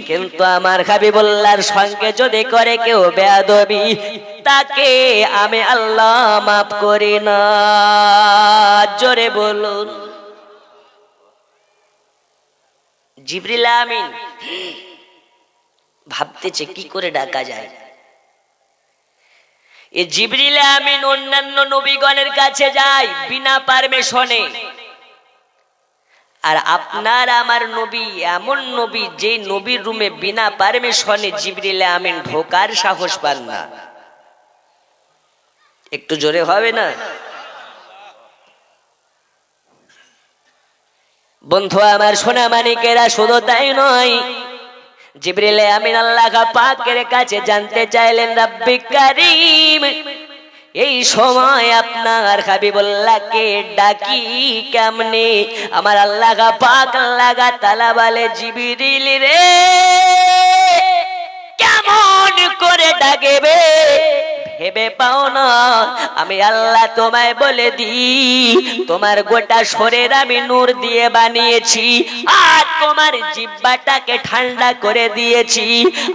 কিন্তু আমার হাবিবুল্লাহর সঙ্গে যদি করে কেউ বেয়াদবি, তাকে আমি আল্লাহ মাফ করি না। জোরে বলুন। জিবরিল আমিন ভাবতেছে কি করে ডাকা যায়। এই জিবরিল আমিন অন্যান্য নবীগণের কাছে যায় বিনা পারমিশনে, আর আপনার আমার নবী এমন নবী যে নবীর রুমে বিনা পারমিশনে জিবরিল আমিন ঢোকার সাহস পান না। একটু জোরে হবে না? বন্ধু আমার সোনা মানিকেরা, শুধু তাই নয়, জিবরিল আমিন আল্লাহ পাকের কাছে জানতে চাইলেন, রব্বি কারীম, এই সময় আপনার হাবিবুল্লাহকে ডাকি কেমনে? আমার আল্লাহ পাক আল্লাহ তাআলা বলে, জিবরিল রে, কেমন করে ডাকবে ভেবে পাও না? আমি আল্লাহ তোমায় বলে দিই, তোমার গোটা শরীর আমি নূর দিয়ে বানিয়েছি, আর তোমার জিহ্বাটাকে ঠান্ডা করে দিয়েছি।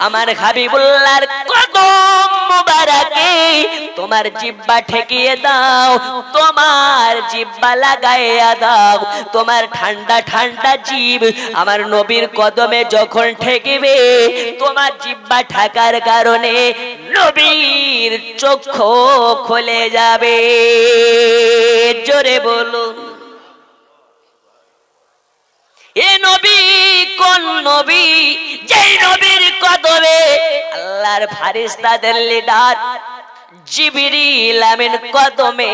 আমার হাবিবুল্লাহর কদম মুবারকে তোমার জিহ্বা ঠেকিয়ে দাও, তোমার জিহ্বা লাগাইয়া দাও। তোমার ঠান্ডা ঠান্ডা জিভ আমার নবীর কদমে যখন ঠেকিবে, তোমার জিহ্বা ঠাকার কারণে নবীর চক্ষু খুলে যাবে। জোরে বলুন। এ নবী কোন নবী? যেই নবীর কদমে আল্লাহর ফেরেশতাদের লিডার জিবরিল আমিন কদমে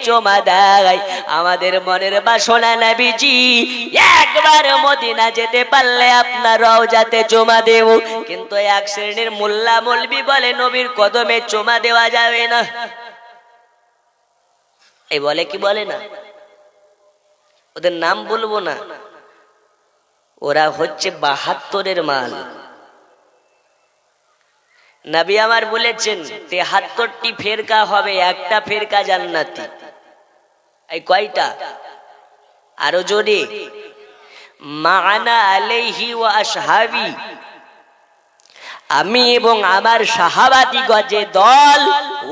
চুমা দেয়। আমাদের মনের বাসনা নবীজি একবার মদিনা যেতে পারলে আপনার রওজাতে চুমা দেব, কিন্তু এক শ্রেণীর মোল্লা মৌলবি বলে নবীর কদমে চুমা দেওয়া যাবে না। এই বলে কি বলে না, ওদের নাম বলবো না, ওরা হচ্ছে ৭২-এর মাল। নবী আমার বলেছেন ৭৩টি ফেরকা হবে, একটা ফেরকা জান্নাতি। এই কয়টা? আরো জোরে, মা'আনা আলাইহি ওয়া আসহাবি, আমি এবং আমার সাহাবাদিগণ যে দল,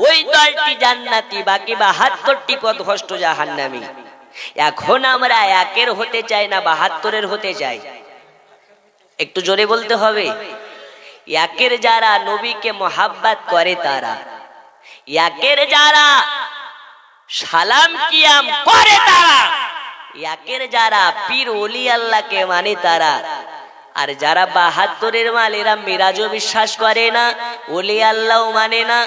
ওই দলটি জান্নাতি, বাকি ৭২টি পথভ্রষ্ট জাহান্নামী। এখন আমরা একের হতে চাই না ৭২-এর হতে চাই? একটু জোরে বলতে হবে। একের যারা নবীকে মোহাব্বত করে তারা, একের যারা সালাম কিয়াম করে তারা, একের যারা পীর ওলি আল্লাহকে মানে তারা। আর যারা ৭২-এর মাল, এরা মিরাজও বিশ্বাস করে না, ওলি আল্লাহও মানে না,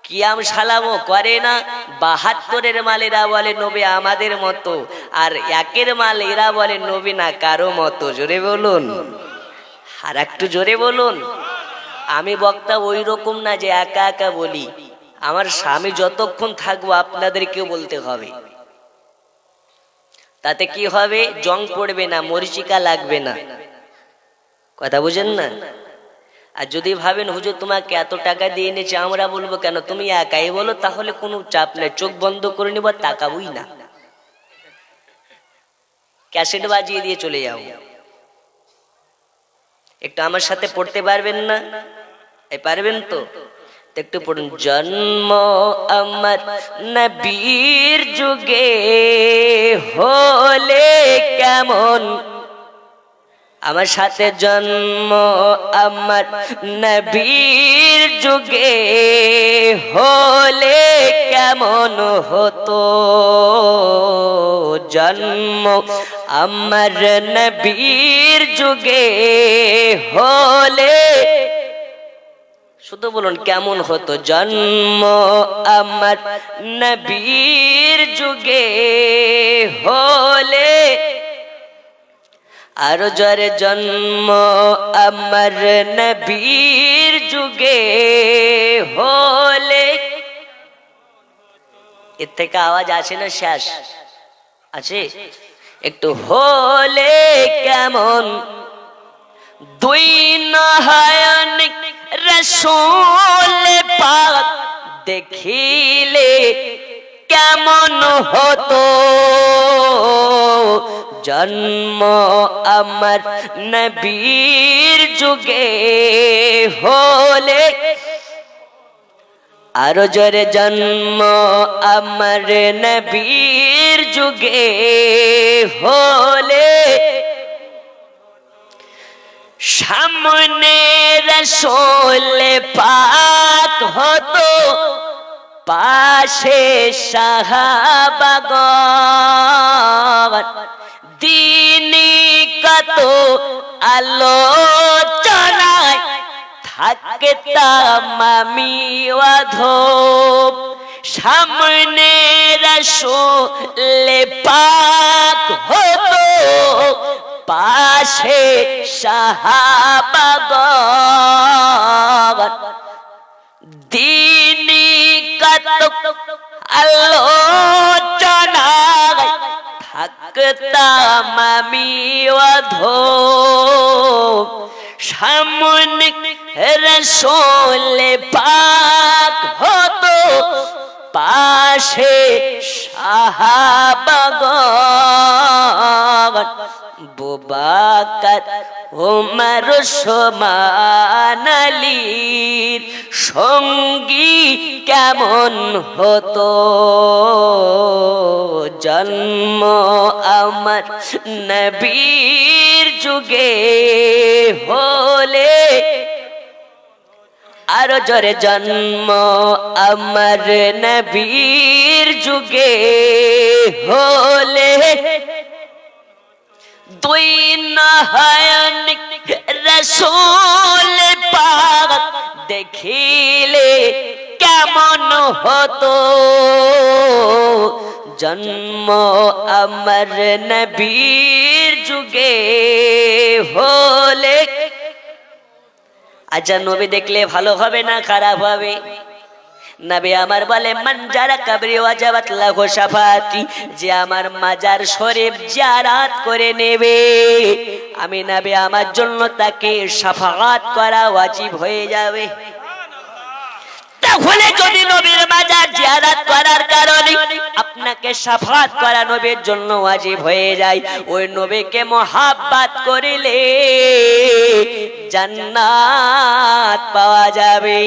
কিয়াম সালামও করে না। ৭২-এর মাল এরা বলে নবী আমাদের মতো, আর একের মাল এরা বলে নবী না কারো মতো। জোরে বলুন, আর একটু জোরে বলুন। আমি বক্তা ওই রকম না যে একা একা বলি, আমার স্বামী যতক্ষণ থাকবো আপনাদেরকেও বলতে হবে। তাতে কি হবে? জং পড়বে না, মরিচিকা লাগবে না। কথা বুঝেন না? আর যদি ভাবেন হুজুর তোমাকে এত টাকা দিয়ে এনেছে, আমরা বলবো কেন, তুমি একাই বলো, তাহলে কোনো চাপ নেই, চোখ বন্ধ করে নিব, তাকাবই না, ক্যাসেট বাজিয়ে দিয়ে চলে যাও। একটু আমার সাথে পড়তে পারবেন না? এই পারবেন তো? একটু পড়ুন। জন্ম আমার নবীর যুগে হলে কেমন, আমার সাথে জন্ম আমার নবীর যুগে হলে কেমন হতো, জন্ম আমার নবীর যুগে হলে, শুধু বলুন কেমন হতো, জন্ম আমার নবীর যুগে হলে, আর জরে জন্ম আমার নবীর যুগে হলে। এর থেকে আওয়াজ আছে না? শেষ আছে? একটু হলে কেমন, দুই নয়ন রাসূল পাক দেখিলে কেমন হতো, জন্ম আমার নবীর যুগে হলে আরো জোরে জন্ম আমার নবীর যুগে হলে সামনে রাসূল পাক হতো পাশে সাহাবাগণ দিনী কত আলোচনায় থাকতাম আমি অধম সামনে রাসূল পাক হতো পাশে সাহাবাগণ দিনী কত আলোচনায় থাকতাম আমি অধম সামনে রাসূল পাক হতো পাশে সাহাবাগণ বুবাকর ওমর ওসমান আলীর সঙ্গী কেমন হতো জন্ম আমার নবীর যুগে হলে আরো জোরে জন্ম আমার নবীর যুগে হলে দুই নয়ন রাসূল পাক দেখিলে কেমন হতো জন্ম আমার নবীর যুগে হলে আচ্ছা নবী দেখলে ভালো হবে না খারাপ হবে নবী আমার বলে মান যারা কবরি ওয়াজাবাত লাহু শাফাতি যে আমার মাজার শরীফ জিয়ারত করে নেবে আমি নবী আমার জন্য তাকে শাফাআত করা ওয়াজিব হয়ে যাবে তাহলে যদি নবীর মাজার জিয়ারত করার কারণে আপনাকে শাফাআত করা নবীর জন্য ওয়াজিব হয়ে যায় ওই নবীকে মহব্বত করিলে জান্নাত পাওয়া যাবে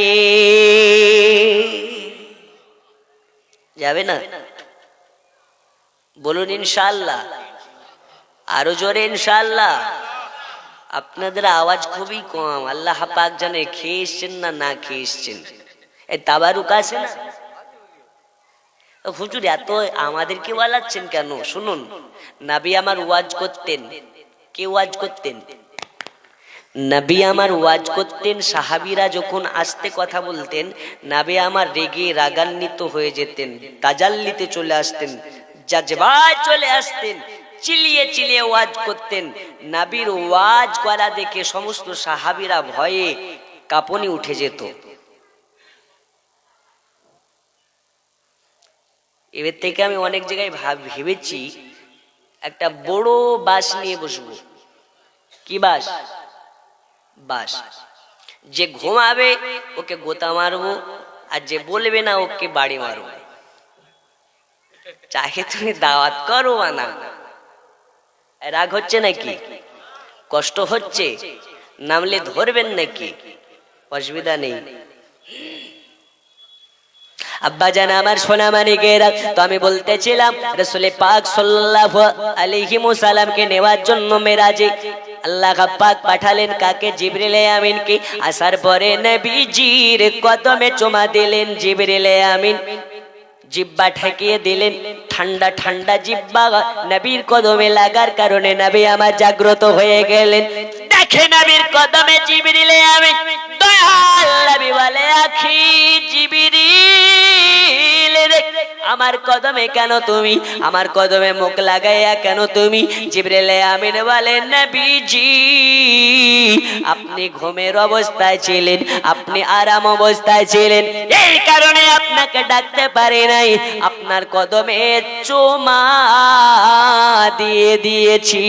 যাবে না বলুন ইনশাআল্লাহ আরো জোরে ইনশাআল্লাহ আপনাদের আওয়াজ খুবই কম আল্লাহ পাক জানে খেয়ে এসছেন না না খেয়ে এসছেন এই তাবারুক আছে না হুজুর এত আমাদেরকে বলাচ্ছেন কেন শুনুন নবী আমার ওয়াজ করতেন কে ওয়াজ করতেন নবী আমার ওয়াজ করতেন সাহাবীরা যখন আস্তে কথা বলতেন নবী আমার রেগে রাগান্বিত হয়ে যেতেন তাজাল্লিতে চলে আসতেন জাজবায় চলে আসতেন চিলিয়ে চিলিয়ে ওয়াজ করতেন নবীর ওয়াজ করা দেখে সমস্ত সাহাবীরা ভয়ে কাঁপুনি উঠে যেত এবার থেকে আমি অনেক জায়গায় ভেবেছি একটা বড় বাস নিয়ে বসবো কি বাস বাস যে ঘুমাবে ওকে গোতা মারবো আর যে বলবে না ওকে বাড়ি মারবো চাহে তুমি দাওয়াত করো না রাগ হচ্ছে নাকি কষ্ট হচ্ছে নামলে ধরবেন নাকি অসুবিধা নেই আব্বা জান আমার সোনা মানিকেরা তো আমি বলতেছিলাম রাসূল পাক সাল্লাল্লাহু আলাইহি ওয়াসাল্লামকে নেওয়ার জন্য মেরাজে আল্লাহ পাক পাঠালেন কাকে জিবরিল আমিনকে আসার পরে নবীজির কদমে চুমা দিলেন জিবরিল আমিন জিব্বা ঠেকিয়ে দিলেন ঠান্ডা ঠান্ডা জিব্বা নবীর কদমে লাগার কারণে নবী আমার জাগ্রত হয়ে গেলেন দেখে নবীর কদমে জিবরিল আমিন দয়াল নবী বলে আখি জিবরিল আমার কদমে কেন তুমি আমার কদমে মুখ লাগাইয়া কেন তুমি জিবরিল আমিন বলেন নবীজি আপনি ঘুমের অবস্থায় ছিলেন আপনি আরাম অবস্থায় ছিলেন এই কারণে আপনাকে ডাকতে পারি নাই আপনার কদমে চুমা দিয়ে দিয়েছি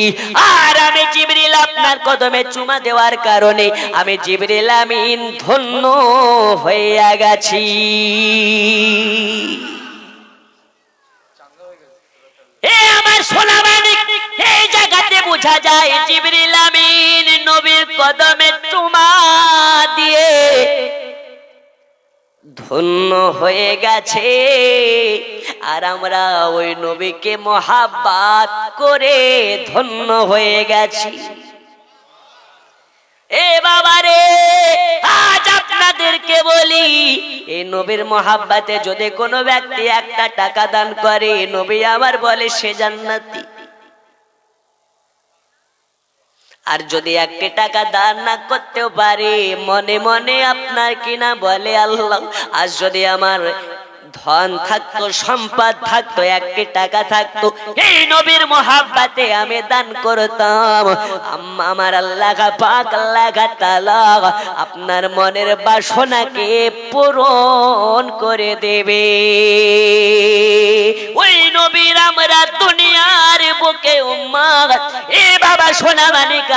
আর আমি জিবরিল আপনার কদমে চুমা দেওয়ার কারণে আমি জিবরিল আমিন ধন্য হয়ে গেছি এ আমার সোনা মানিক এই জায়গাতে বোঝা যায় জিবরিল আমিন নবীর কদমে চুমা দিয়ে ধন্য হয়ে গেছে, আর আমরা ওই নবীকে মহাব্বত করে ধন্য হয়ে গেছি। এ বাবারে, আজ আপনাদেরকে বলি, এই নবীর মহাব্বতে যদি কোনো ব্যক্তি একটা টাকা দান করে, নবী আমার বলে সে জান্নাতি। আর যদি একটি টাকা দান না করতেও পারে, মনে মনে আপনার কিনা বলে আল্লাহ, আজ যদি আমার ধন থাকতো, সম্পদ থাকতো, একটি টাকা থাকতো, এই নবীর মহাব্বতে আমি দান করতাম, আমার আল্লাহ পাক আল্লাহ তাআলা আপনার মনের বাসনাকে পূরণ করে দেবে। ওই নবীর আমরা দুনিয়ার বুকে উম্মত। এ বাবা সোনা মানিক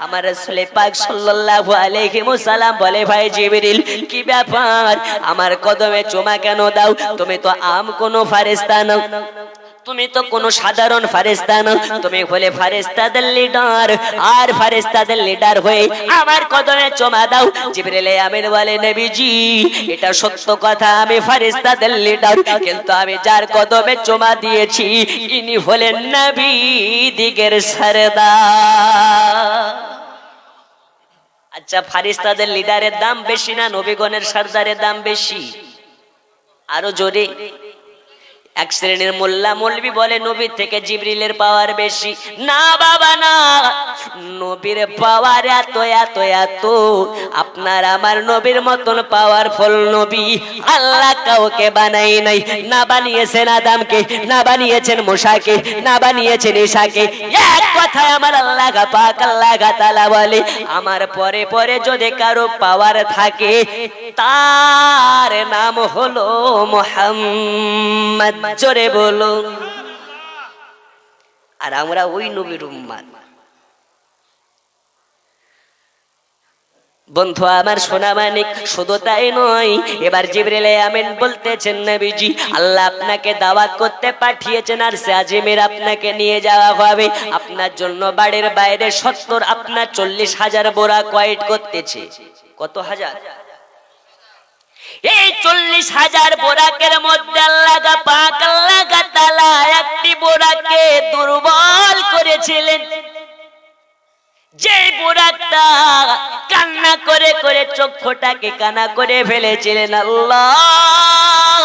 আমার রাসূল পাক সাল্লাল্লাহু আলাইহি ওয়াসাল্লাম বলে, ভাই জিবরিল কি ব্যাপার, আমার কদমে চুমা কেন দাও? তুমি তো কোনো ফেরেশতা নও, তুমি তো কোন সাধারণ ফেরেশতা না, তুমি হলে ফেরেশতাদের লিডার, আর ফেরেশতাদের লিডার হয়ে আমার কদমে চুমা দাও। জিবরিল আমিন বলে, নবীজি এটা সত্য কথা, আমি ফেরেশতাদের লিডার, কিন্তু আমি যার কদমে চুমা দিয়েছি ইনি হলেন নবী দিগের সরদার। আচ্ছা, ফেরেশতাদের লিডারের দাম বেশি না নবীগণের সরদারের দাম বেশি? আরো জোরে। এক শ্রেণীর মোল্লা মৌলবি বলে নবীর থেকে জিবরিলের পাওয়ার বেশি। না বাবা না, নবীর পাওয়ার এত এত এত, আপনার আমার নবীর মতন পাওয়ারফুল নবী আল্লাহ কাউকে বানাই নাই। না বানিয়েছেন আদমকে, না বানিয়েছেন মুসাকে, না বানিয়েছেন ঈসাকে। এক কথায় আমার আল্লাহ পাক আল্লাহ তাআলা বলে, আমার পরে পরে যদি কারো পাওয়ার থাকে তার নাম হলো মুহাম্মদ। জোরে বলুন। আর আমরা ওই নবীর উম্মত। বন্ধু আমার সোনা মানিক, শুধু তাই নয়, এবার জিবরিল আমিন বলতেছেন, নবীজি আল্লাহ আপনাকে দাওয়াত করতে পাঠিয়েছেন, আর সে আজিমের আপনাকে নিয়ে যাওয়া হবে। আপনার জন্য বাড়ির বাইরে 70 আপনার 40,000 বোরা কয়েট করতেছে। কত হাজার? এই 40,000 বোরাকের মধ্যে আল্লাহ পাক আল্লাহ তাআলা একটি বোরাকে দুর্বল করেছিলেন, যে বোরাকটা কান্না করে করে চক্ষুটাকে কানা করে ফেলেছিলেন। আল্লাহ,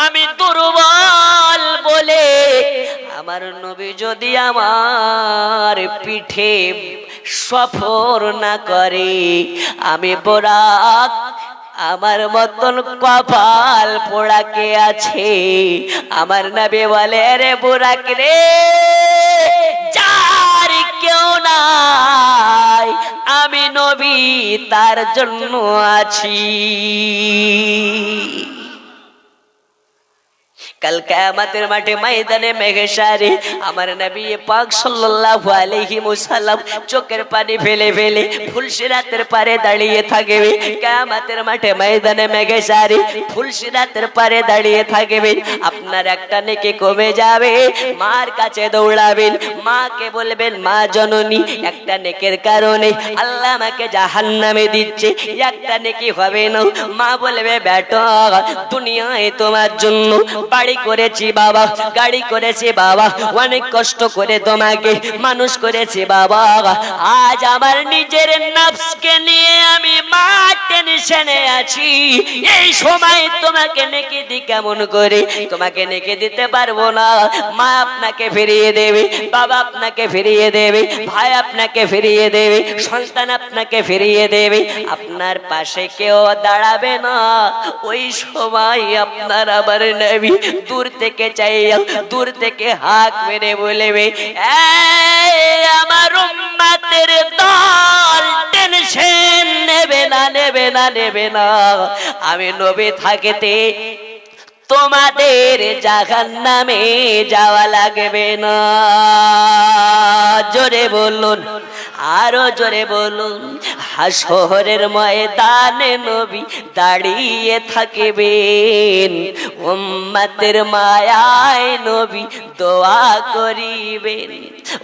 আমি দুর্বল বলে আমার নবী যদি আমার পিঠে সফর না করে, আমি বোরাক আমার মতন কপাল পোড়াকে আছে। আমার নবী বলে, রে বুরাক রে, যার কেউ নাই আমি নবী তার জন্য আছি। কাল কিয়ামতের মাঠে ময়দানে মেঘেশারে আমার নবী পাক সাল্লাল্লাহু আলাইহি ওয়াসাল্লাম চোখের পানি ফেলে ফেলে ফুলসিরাতের পারে দাঁড়িয়ে থাকবে। কিয়ামতের মাঠে ময়দানে মেঘেশারে ফুলসিরাতের পারে দাঁড়িয়ে থাকবে। আপনার একটা নেকি কমে যাবে, মার কাছে দৌড়াবেন, মাকে বলবেন, মা জননী একটা নেকের কারণে আল্লাহ আমাকে জাহান্নামে দিচ্ছে, একটা নেকি হবে না। মা বলবে, বেটা দুনিয়ায় তোমার জন্য বাড়ি করেছি বাবা, গাড়ি করেছি বাবা, অনেক কষ্ট করে তোমাকে মানুষ করেছি বাবা, আজ আমার নিজের নফসকে নিয়ে আমি মা টেনশনে আছি। এই সময় তোমাকে নেকি দি কেমন করে? তোমাকে নেকি দিতে পারবো না। মা আপনাকে ফিরিয়ে দেবে, বাবা আপনাকে ফিরিয়ে দেবে, ভাই আপনাকে ফিরিয়ে দেবে, সন্তান আপনাকে ফিরিয়ে দেবে, আপনার পাশে কেউ দাঁড়াবে না। ওই সময় আপনার আবার নবী দূর থেকে চাইয়া, দূর থেকে হাত মেরে বলবে, এই আমার উম্মতের দল, টেনশন নেবে না, নেবে না, নেবে না। আমি নবী থাকতে তোমাদের জাহান্নামে যাওয়া লাগবে না। জোরে বলুন, আরো জোরে বলুন, হাসরের ময়দানে নবী দাঁড়িয়ে থাকবেন, উম্মতের মায়ায় নবী দোয়া করিবেন।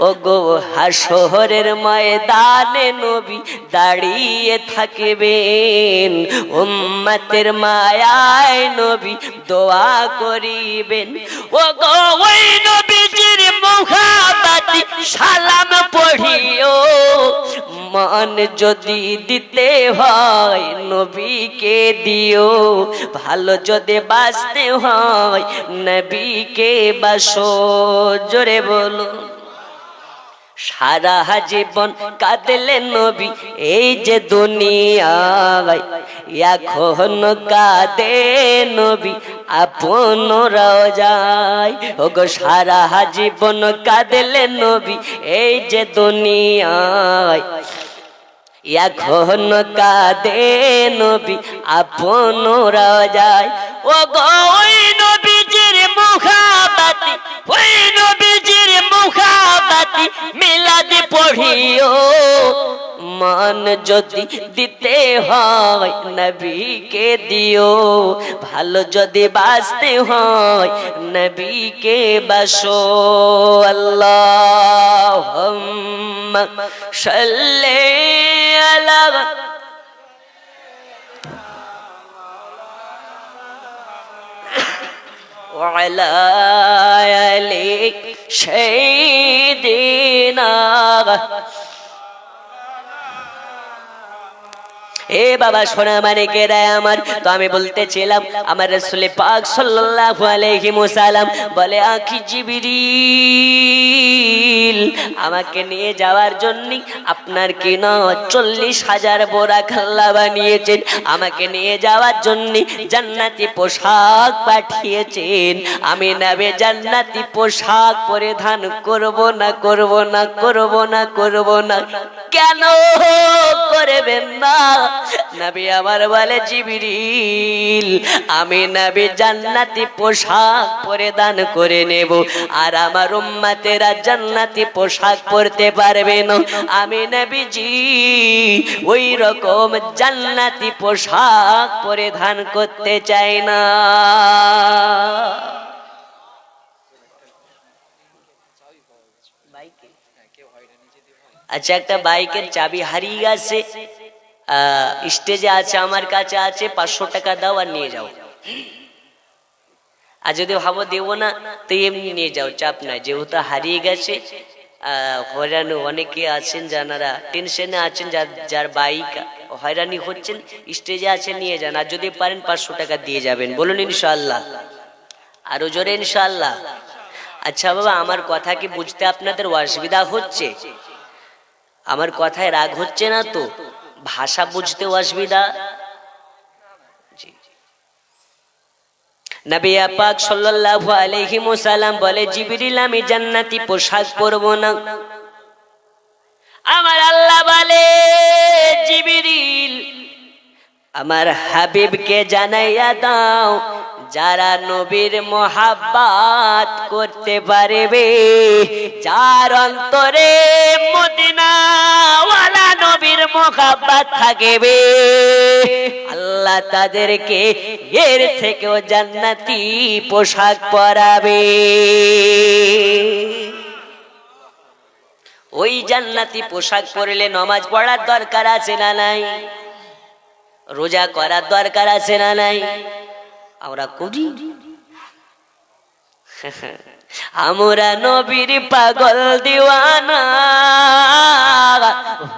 ও গো হাসরের ময়দানে নবী দাঁড়িয়ে থাকবেন, উম্মতের মায়ায় নবী দোয়া করিবেন। ও গো ওই নবীজির মুহাব্বতে সালাম পড়িও, মন যদি দিতে হয় নবীকে দিও, ভালো যদি বাঁচতে হয় নবীকে বাসো। জোরে বলো। সারা জীবন কাঁদলেন নবী এই যে দুনিয়ায়, এখন কাঁদে নবী আপনরাও যায়। ওগো সারা জীবন কাঁদলেন নবী এই যে দুনিয়ায়, এখন কাঁদে নবী আপনরাও যায়। ওগো ওই নবীজির মুহাব্বতে, ওই নবীজির মুহাব্বতে মিলাদ পড়িও, মন যদি দিতে হয় নবীকে দিও, ভালো যদি বাঁচতে হয় নবীকে বাসো। আল্লাহুম্মা সাল্লি আলা وعلى آل سيدنا। এ বাবা সোনা মানিকেরা আমার, তো আমি বলতেছিলাম আমার রাসূল পাক সাল্লাল্লাহু আলাইহি ওয়াসাল্লাম বলে, আখি জিবরিল আমাকে নিয়ে যাওয়ার জন্য আপনার কি না 40,000 বোরা খাল্লা বানিয়েছেন, আমাকে নিয়ে যাওয়ার জন্য জান্নাতি পোশাক পাঠিয়েছেন। আমি নবী জান্নাতি পোশাক পরিধান করব না, করব না, করব না, করব না। কেন করবেন না? নবী আমার বলে, জিবরিল আমি নবী জান্নাতি পোশাক পরিধান করে নেব, আর আমার উম্মতেরা জান্নাতি পোশাক পরতে পারবে না। আমি নবীজি ওই রকম জান্নাতি পোশাক পরিধান করতে চাই না। আচ্ছা, একটা বাইকের চাবি হারিয়ে গেছে, স্টেজে আছে, আমার কাছে আছে, 500 টাকা দাও আর নিয়ে যাও। আর যদি ভাবো দেবো না তো এমনি নিয়ে যাও, চাপ নাই, যেহেতু হারিয়ে গেছে। হয়রানি অনেকে আছেন যারা টেনশনে আছেন, যার বাইক হয়রানি হচ্ছেন, স্টেজে আছে, নিয়ে যান। আর যদি পারেন 500 টাকা দিয়ে যাবেন। বলুন ইনশাআল্লাহ, আরো জোরে ইনশাআল্লাহ। আচ্ছা বাবা, আমার কথা কি বুঝতে আপনাদের অসুবিধা হচ্ছে? আমার কথায় রাগ হচ্ছে না তো? ভাষা বুঝতে অসুবিধা? নবী পাক সাল্লাল্লাহু আলাইহি ওয়াসাল্লাম বলে, জিবরিল আমি জান্নাতি পোশাক পরব না। আমার আল্লাহ বলে, জিবরিল আমার হাবিবকে জানাইয়া দাও, যারা নবীর মোহাব্বত করতে পারবে, যার অন্তরে মদিনাওয়ালা নবীর মোহাব্বত থাকবে, আল্লাহ তাদেরকে এর থেকেও জান্নাতি পোশাক পরাবে। ওই জান্নাতি পোশাক পরলে নামাজ পড়ার দরকার আছে না নাই? রোজা করার দরকার আছে না নাই? আমরা করি। আমরা নবীর পাগল দিওয়ানা,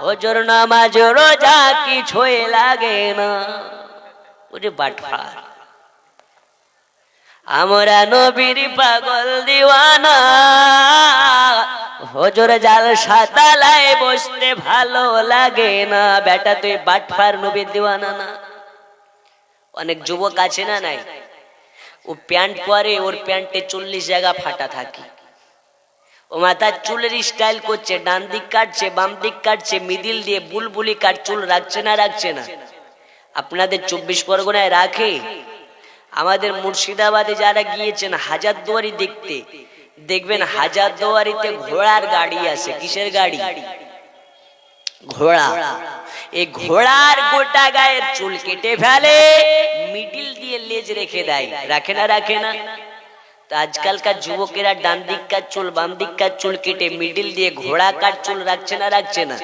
হজর নামাজ রোজা কিছুই লাগে না। ওরে বাটফার, আমরা নবীর পাগল দিওয়ানা, হজর জালসা তালায় বসতে ভালো লাগে না। বেটা তুই বাটফার, নবীর দিওয়ানা না? অনেক যুবক আছে না নাই, ও প্যান্ট পরে, ওর প্যান্টে 40 জায়গা ফাটা থাকে, ও মাথার চুলের স্টাইল করছে, ডান দিক কাটছে, বাম দিক কাটছে, মিডিল দিয়ে বুলবুলি কাট, চুল রাখছে না? রাখছে না? আপনাদের 24 পরগনায় রাখে? আমাদের মুর্শিদাবাদে যারা গিয়েছেন হাজারদুয়ারি দেখতে, দেখবেন হাজারদুয়ারিতে ঘোড়ার গাড়ি আছে। কিসের গাড়ি? ঘোড়া, এই ঘোড়ার গোটা গায়ের চুল কেটে ফেলে, মিডিল দিয়ে লেজ রেখে দেয়। রাখে না রাখে না? তো আজকালকার যুবকেরা ডান দিককার চুল বাম দিককার চুল কেটে মিডিল দিয়ে ঘোড়াকার চুল রাখছে না রাখছে না?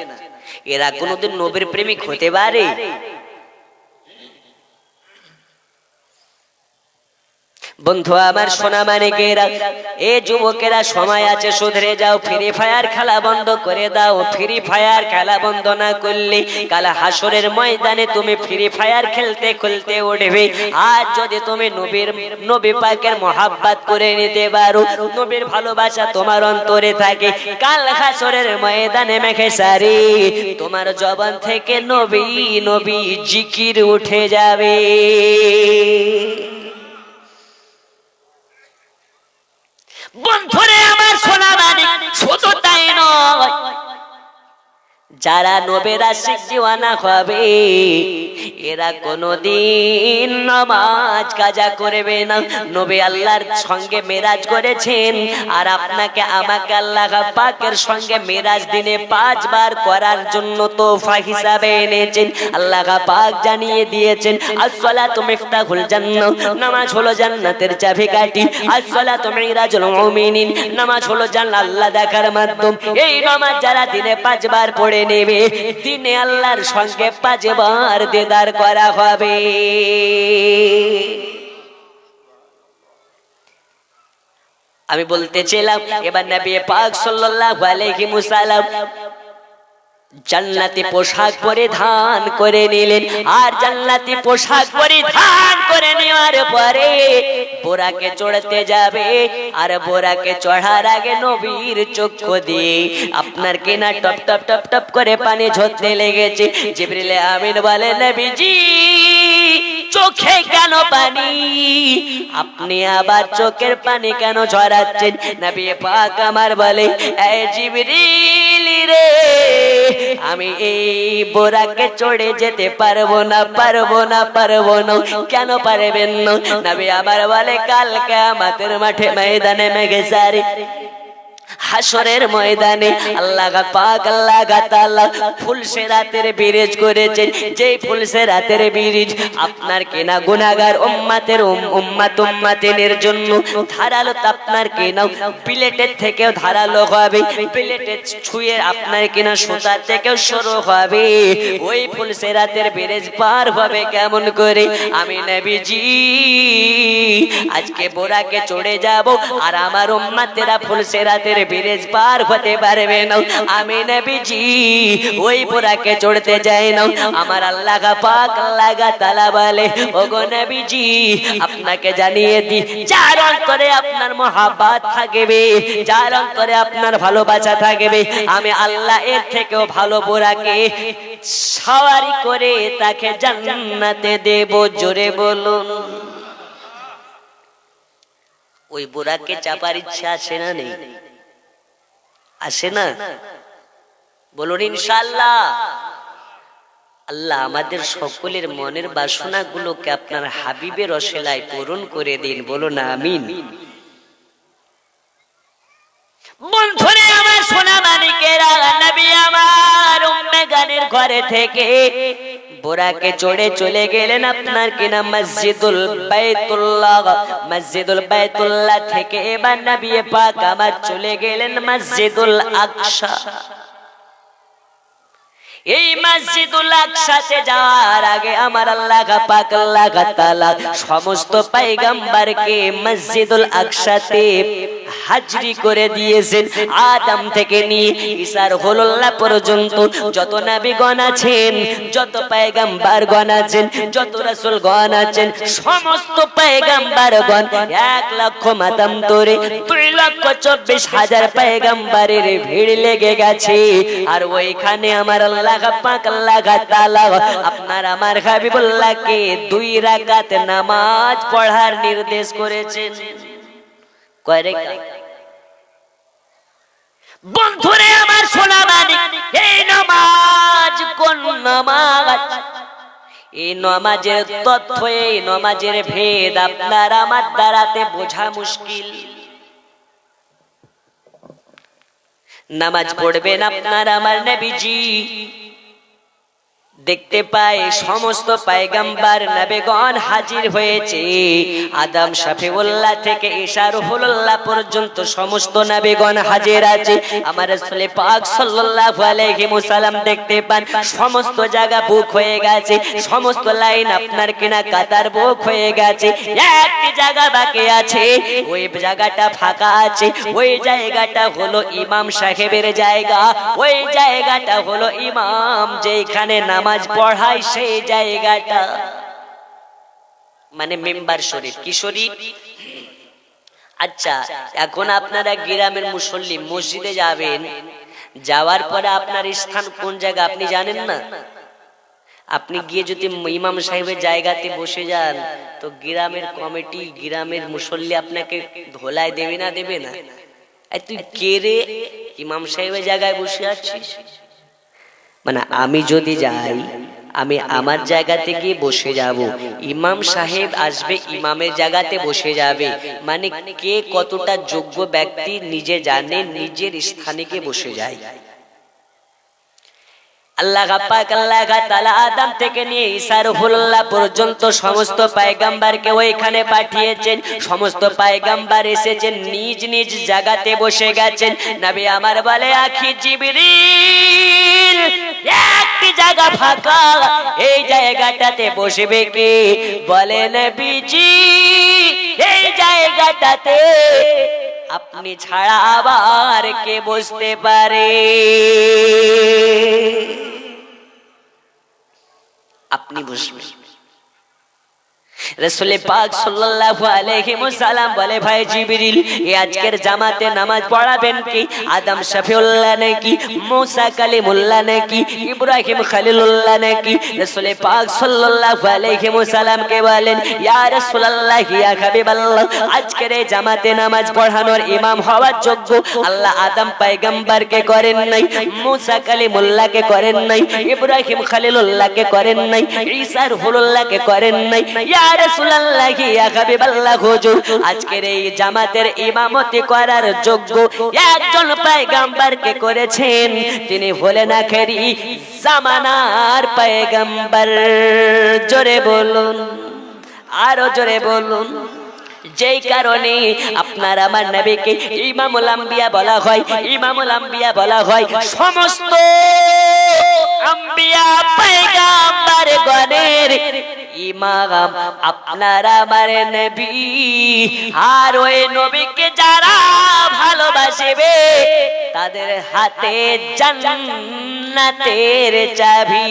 এরা কোনোদিন নবীর প্রেমিক হতে পারে? বন্ধু আমার সোনা মানিকেরা, এ যুবকেরা সময় আছে, শুধরে যাও। ফ্রি ফায়ার খেলা বন্ধ করে দাও। ফ্রি ফায়ার খেলা বন্ধ না করলে কাল হাসরের ময়দানে তুমি ফ্রি ফায়ার খেলতে খেলতে উঠবে। আর যদি তুমি নবী পাকের মহাব্বত করে নিতে পারো, নবীর ভালোবাসা তোমার অন্তরে থাকে, কাল হাসরের ময়দানে মেখেসারি তোমার জবান থেকে নবী নবী জিকির উঠে যাবে। বন্ধুরে আমার সোনা মানিক, শুধু তাই নয়, যারা নবীর আশিক দিওয়ানা হবে এরা কোনদিন নামাজ কাজা করবে না। নবী আল্লাহর সঙ্গে মেরাজ করেছেন, আর আপনাকে আমাকে আল্লাহ পাকের সঙ্গে মেরাজ দিনে 5 বার করার জন্য তোফা হিসাবে এনেছেন। আল্লাহ পাক জানিয়ে দিয়েছেন, আসসালাতু মিফতাহুল জান্নাহ, নামাজ হলো জান্নাতের চাবিকাঠি। আসসালাতু মিরাজুল মুমিনিন, নামাজ হলো জান্নাত আল্লাহ দেখার মাধ্যম। এই নামাজ যারা দিনে 5 বার পড়ে নেবে, দিনে আল্লাহর সঙ্গে 5 বার দিদার করা হবে। আমি বলতেছিলাম, এবার নবী পাক সাল্লাল্লাহু আলাইহি ওয়াসাল্লাম জান্নাতি পোশাক পরিধান করে নিলেন। আর জান্নাতি পোশাক পরিধান করে নেওয়ার পরে বোরাকে চড়তে যাবে। আর বোরাকে চড়ার আগে নবীর চক্ষু দিয়ে আপনার কিনা টপ টপ টপ টপ করে পানি ঝরতে লেগেছে। জিবরিল আমিন বলে, নবীজি চোখে কেন পানি? আপনি আবার চোখের পানি কেন ঝরাচ্ছেন? নবী পাক আমার বলে, এ জিবরিল রে, আমি এই বোরাকে চড়ে যেতে পারবো না, পারবো না, পারবো না। কেন পারবেন না? নবী আমার বলে, কাল কিয়ামতের মাঠে ময়দানে মেঘেসারি হাসরের ময়দানে আল্লাহ পাক আল্লাহ তাআলা ফুলসেরাতের ব্রিজ করেছেন। যেই ফুলসেরাতের ব্রিজ আপনার কেনা গুনাহগার উম্মতের উম্মতের জন্য ধারালো, আপনার কেনা প্লেটের থেকেও ধারালো হবে, প্লেটে ছুঁয়ে আপনার কেনা সুতা থেকেও সরু হবে। ওই ফুলসেরাতের ব্রিজ পার হবে কেমন করে? আমি নবীজি আজকে বোরাকে চড়ে যাব, আর আমার উম্মতেরা ফুলসেরাতের ব্রিজ পার হতে পারবে না। আমি নবীজি ওই বোরাকে চড়তে যাই না। আমার আল্লাহ পাক আল্লাহ তাআলা বলে, ওগো নবীজি আপনাকে জানিয়ে দি, যার অন্তরে আপনার মহব্বত থাকবে, যার অন্তরে আপনার ভালোবাসা থাকবে, আমি আল্লাহ এর থেকেও ভালো বোরাকে সওয়ারি করে তাকে জান্নাতে দেব। জোরে বলুন। ওই বোরাকে চাপার ইচ্ছা আছে না নেই? আসে না? বলুন ইনশাআল্লাহ। আল্লাহ আমাদের সকলের মনের বাসনাগুলোকে আপনার হাবিবের ওসিলায় পূরণ করে দিন। বলুন আমিন। বন্ধুরে আমার সোনা মানিকেরা, নবী আমার উম্মে গানের ঘরে থেকে বোরাকে চড়ে চলে গেলেন আপনার কিনা মসজিদুল বাইতুল্লাহ থেকে এবার নবী পাক আমার চলে গেলেন মসজিদুল আকসা। এই মসজিদুল আকসাতে যাওয়ার আগে আমার আল্লাহ পাক আল্লাহ তাআলা সমস্ত পয়গম্বরকে মসজিদুল আকসাতে হাজরি করে দিয়েছেন। আদম থেকে নিয়ে ঈসা রুহুল্লাহ পর্যন্ত যত নবীগণ আছেন, যত পয়গম্বরগণ আছেন, যত রাসূলগণ আছেন, সমস্ত পয়গম্বরগণ 1 লক্ষ মাতান্তরে 2,24,000 পয়গম্বরের ভিড় লেগে গেছে। আর ওইখানে আমার আল্লাহ পাক আল্লাহ তাআলা আপনার আমার হাবিবুল্লাহকে 2 রাকাত নামাজ পড়ার নির্দেশ করেছেন। কয় রাকাত? বন্ধুরে আমার সোনা মানিক, এই নামাজ কোন নামাজ? এই নামাজের তথ্য, এই নামাজের ভেদ আপনার আমার দ্বারাতে বোঝা মুশকিল। নামাজ পড়বেন আপনার আমার নবীজি দেখতে পাই সমস্ত পয়গম্বর নবীগণ হাজির হয়েছে। আদম শফিউল্লাহ থেকে ঈসা রুহুল্লাহ পর্যন্ত সমস্ত নবীগণ হাজির আছে। আমার রাসূল পাক সাল্লাল্লাহু আলাইহি ওয়াসাল্লাম দেখতে পান সমস্ত জায়গা বুক হয়ে গেছে, সমস্ত লাইন আপনার কিনা কাতার বুক হয়ে গেছে। একটি জায়গা বাকি আছে, ওই জায়গাটা ফাঁকা আছে। ওই জায়গাটা হলো ইমাম সাহেবের জায়গা। ওই জায়গাটা হলো ইমাম যেখানে নামাজ পড়ায় সেই জায়গাটা, মানে মেম্বার শরীফ। কি শরীফ? আচ্ছা, এখন আপনারা গ্রামের মুসল্লি মসজিদে যাবেন, যাওয়ার পরে আপনার স্থান কোন জায়গা আপনি জানেন না। আপনি গিয়ে যদি ইমাম সাহেবের জায়গাতে বসে যান তো গ্রামের কমিটি, গ্রামের মুসল্লি আপনাকে ধোলাই দেবে না? দেবে না? তুই কে রে, ইমাম সাহেবের জায়গায় বসে আছিস? মানে আমি যদি যাই, আমি আমার জায়গাতে গিয়ে বসে যাব, ইমাম সাহেব আসবে ইমামের জায়গাতে বসে যাবে। মানে কে কতটা যোগ্য ব্যক্তি নিজে জানে, নিজের স্থানে গিয়ে বসে যায়। আল্লাহ পাক আল্লাহ তাআলা আদম থেকে নিয়ে ঈসা রুহুল্লাহ পর্যন্ত সমস্ত পয়গম্বরকে ওইখানে পাঠিয়েছেন। সমস্ত পয়গম্বর এসেছেন, নিজ নিজ জায়গাতে বসে গেছেন। নবী আমার বলে, আখি জিবরিল, একটি জায়গা ফাঁকা, এই জায়গাটাতে বসবে কে? বলে নবীজি, এই জায়গাটাতে আপনি ছাড়া আবার কে বসতে পারে? আপনি বসবেন। রাসূল পাক সাল্লাল্লাহু আলাইহি ওয়াসাল্লাম বলে, ভাই জিবরিল, এই আজকের জামাতে নামাজ পড়াবেন কি? আদম শফিউল্লাহ নাকি, মুসা কালিমুল্লাহ নাকি, ইব্রাহিম খলিলুল্লাহ নাকি? রাসূল পাক সাল্লাল্লাহু আলাইহি ওয়াসাল্লাম কে বলেন, ইয়া রাসূলুল্লাহ, ইয়া হাবিবাল্লাহ, আজকের এই জামাতে নামাজ পড়ানোর ইমাম হওয়ার যোগ্য আল্লাহ আদম পয়গম্বরকে করেন নাই, মুসা কালিমুল্লাহকে করেন নাই, ইব্রাহিম খলিলুল্লাহকে করেন নাই, ঈসা রুহুল্লাহকে করেন নাই। ইয়া রাসূলুল্লাহ, ইয়া হাবিবাল্লাহ, হুজুর, আজকের এই জামাতের ইমামতি করার যোগ্য একজন পয়গম্বরকে করেছেন, তিনি হলেন আখেরি জামানার পয়গম্বর। জোরে বলুন, আরো জোরে বলুন। যেই কারণে আপনার আমার নবীকে ইমামুল আম্বিয়া বলা হয়। ইমামুল আম্বিয়া বলা হয় সমস্ত আম্বিয়া পয়গম্বর গণের ইমাম আপনার আমার নবী। আর ওই নবীকে যারা ভালোবাসবে তাদের হাতে জান্নাতের চাবি।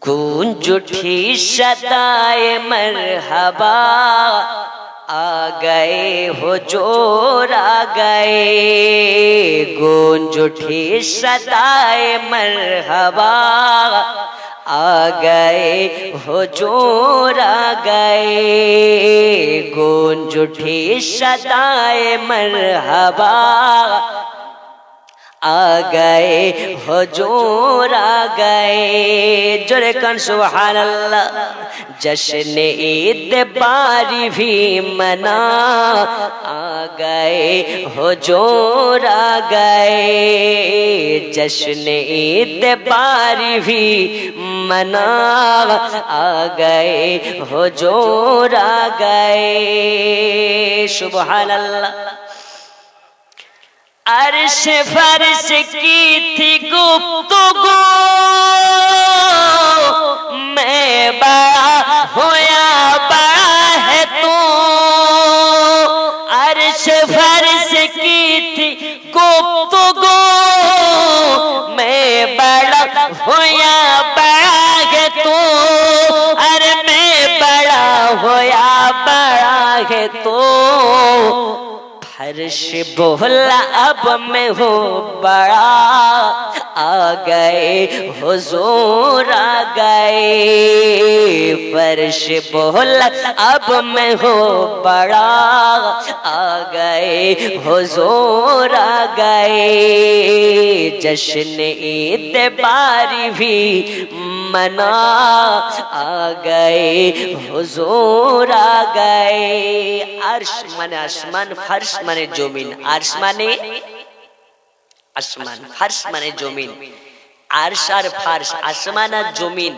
गूंज उठी सदाए मरहबा, आ गए हुजूर आ गए। गूंज उठी सदाए मरहबा, आ गए हुजूर आ गए। गूंज उठी सदाए मरहबा, आ गए हुजूर आ गए। जोरे कन सुभान अल्लाह। जश्न ईद बारी भी मना, आ गए हुजूर आ गए। जश्न ईद बारी भी मना, आ गए हुजूर आ गए। सुभान अल्लाह। अर्श फर्श की थी गुफ्तगू, मैं बड़ा होया बड़ा है तू। अर्श फर्श की थी गुफ्तगू, मैं बड़ा होया बड़ा है तू। अरे मैं बड़ा होया बड़ा है तू। फर्श बोला अब मैं हूँ बड़ा, आ गए हुजूर आ गए। फर्श बोला अब मैं हो बड़ा, आ गए हुजूर आ गए। जश्न ईद बारी भी मना, आ गए हुजूर आ गए। अर्श माने आसमान, फर्श माने जमीन। अर्श माने আসমান, ফার্শ মানে জমিন। আরশ আর ফার্শ, আসমান আর জমিন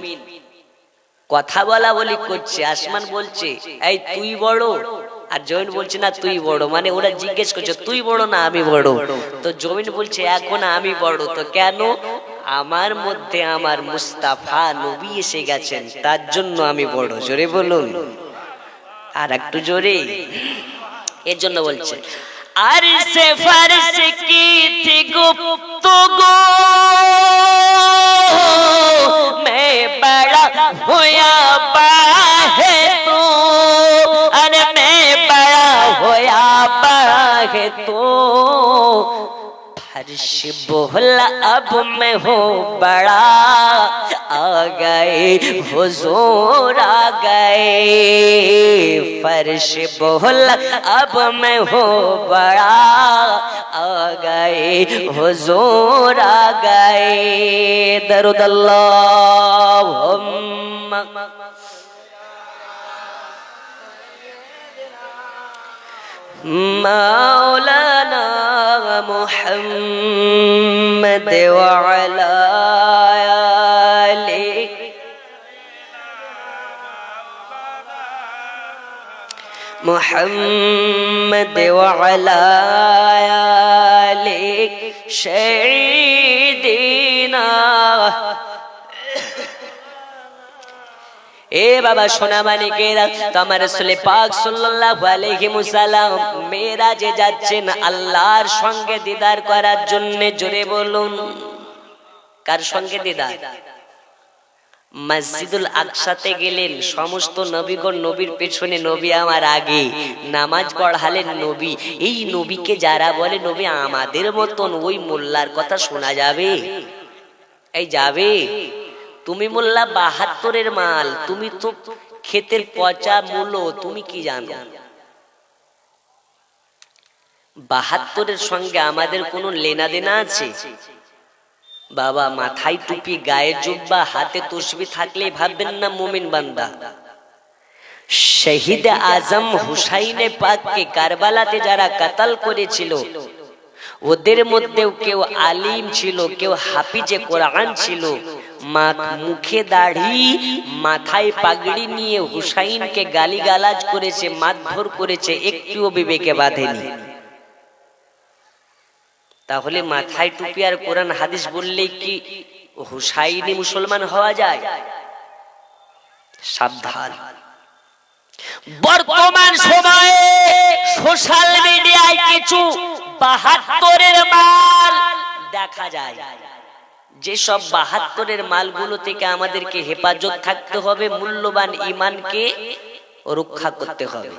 কথা বলা বলি করছে। আসমান বলছে এই তুই বড়, আর জমিন বলছে না তুই বড়। মানে ওরা জিজ্ঞেস করছে তুই বড় না আমি বড়। তো জমিন বলছে এখন আমি বড়। তো কেন? আমার মধ্যে আমার মুস্তাফা নবী এসে গেছেন, তার জন্য আমি বড়। জোরে বলুন, আর একটু জোরে। এর জন্য বলছে अर्श फर्श की थी गुफ्तगू, मैं बड़ा होया बड़ा है तू, अरे मैं बड़ा होया बड़ा है तू। फर्श बोला अब मैं हूँ बड़ा, आ गए हुजूर आ गए। फर्श बोला अब मैं हूँ बड़ा, आ गए हुजूर आ गए। दरूद अल्लाहुम्मा मौलाना मुहम्मद व अला आले मुहम्मद व अला आले सय्यिदिना। এ বাবা সোনা মানিকেরা, তো আমার রাসূল পাক সাল্লাল্লাহু আলাইহি ওয়াসাল্লাম মেরাজে যাচ্ছেন আল্লাহর সঙ্গে দিদার করার জন্য। জোরে বলুন, কার সঙ্গে দিদার? মসজিদুল আকসাতে গেলেন। সমস্ত নবীগণ নবীর পেছনে, নবী আমার আগে। নামাজ পড়ালেন নবী। এই নবীকে যারা বলে নবী আমাদের মতন, ওই মোল্লার কথা শোনা যাবে? এই যাবে? তুমি মোল্লা ৭২-এর মাল, তুমি তো ক্ষেতের পচা মূলো, তুমি কি জানো? ৭২-এর সঙ্গে আমাদের কোনো লেনা দেনা আছে? বাবা মাথায় টুপি, গায়ে জুব্বা, হাতে তসবি থাকলেই ভাববেন না মুমিন বান্দা। শহীদ আজম হুসাইনে পাককে কারবালাতে যারা কাতাল করেছিল, ওদের মধ্যেও কেউ আলিম ছিল, কেউ হাফিজে কোরআন ছিল। মুখে দাড়ি, মাথায় পাগড়ি নিয়ে হুসাইনকে গালিগালাজ করেছে, মারধর করেছে, একটুও বিবেকে বাঁধেনি। তাহলে মাথায় টুপি আর কোরআন হাদিস বললেই কি হুসাইনি মুসলমান হওয়া যায়? সাবধান। বর্তমান সময়ে সোশ্যাল মিডিয়ায় কিছু ৭২-এর মাল দেখা যায়। যেসব ৭২-এর মালগুলো থেকে আমাদেরকে হেফাজত থাকতে হবে, মূল্যবান ঈমানকে রক্ষা করতে হবে।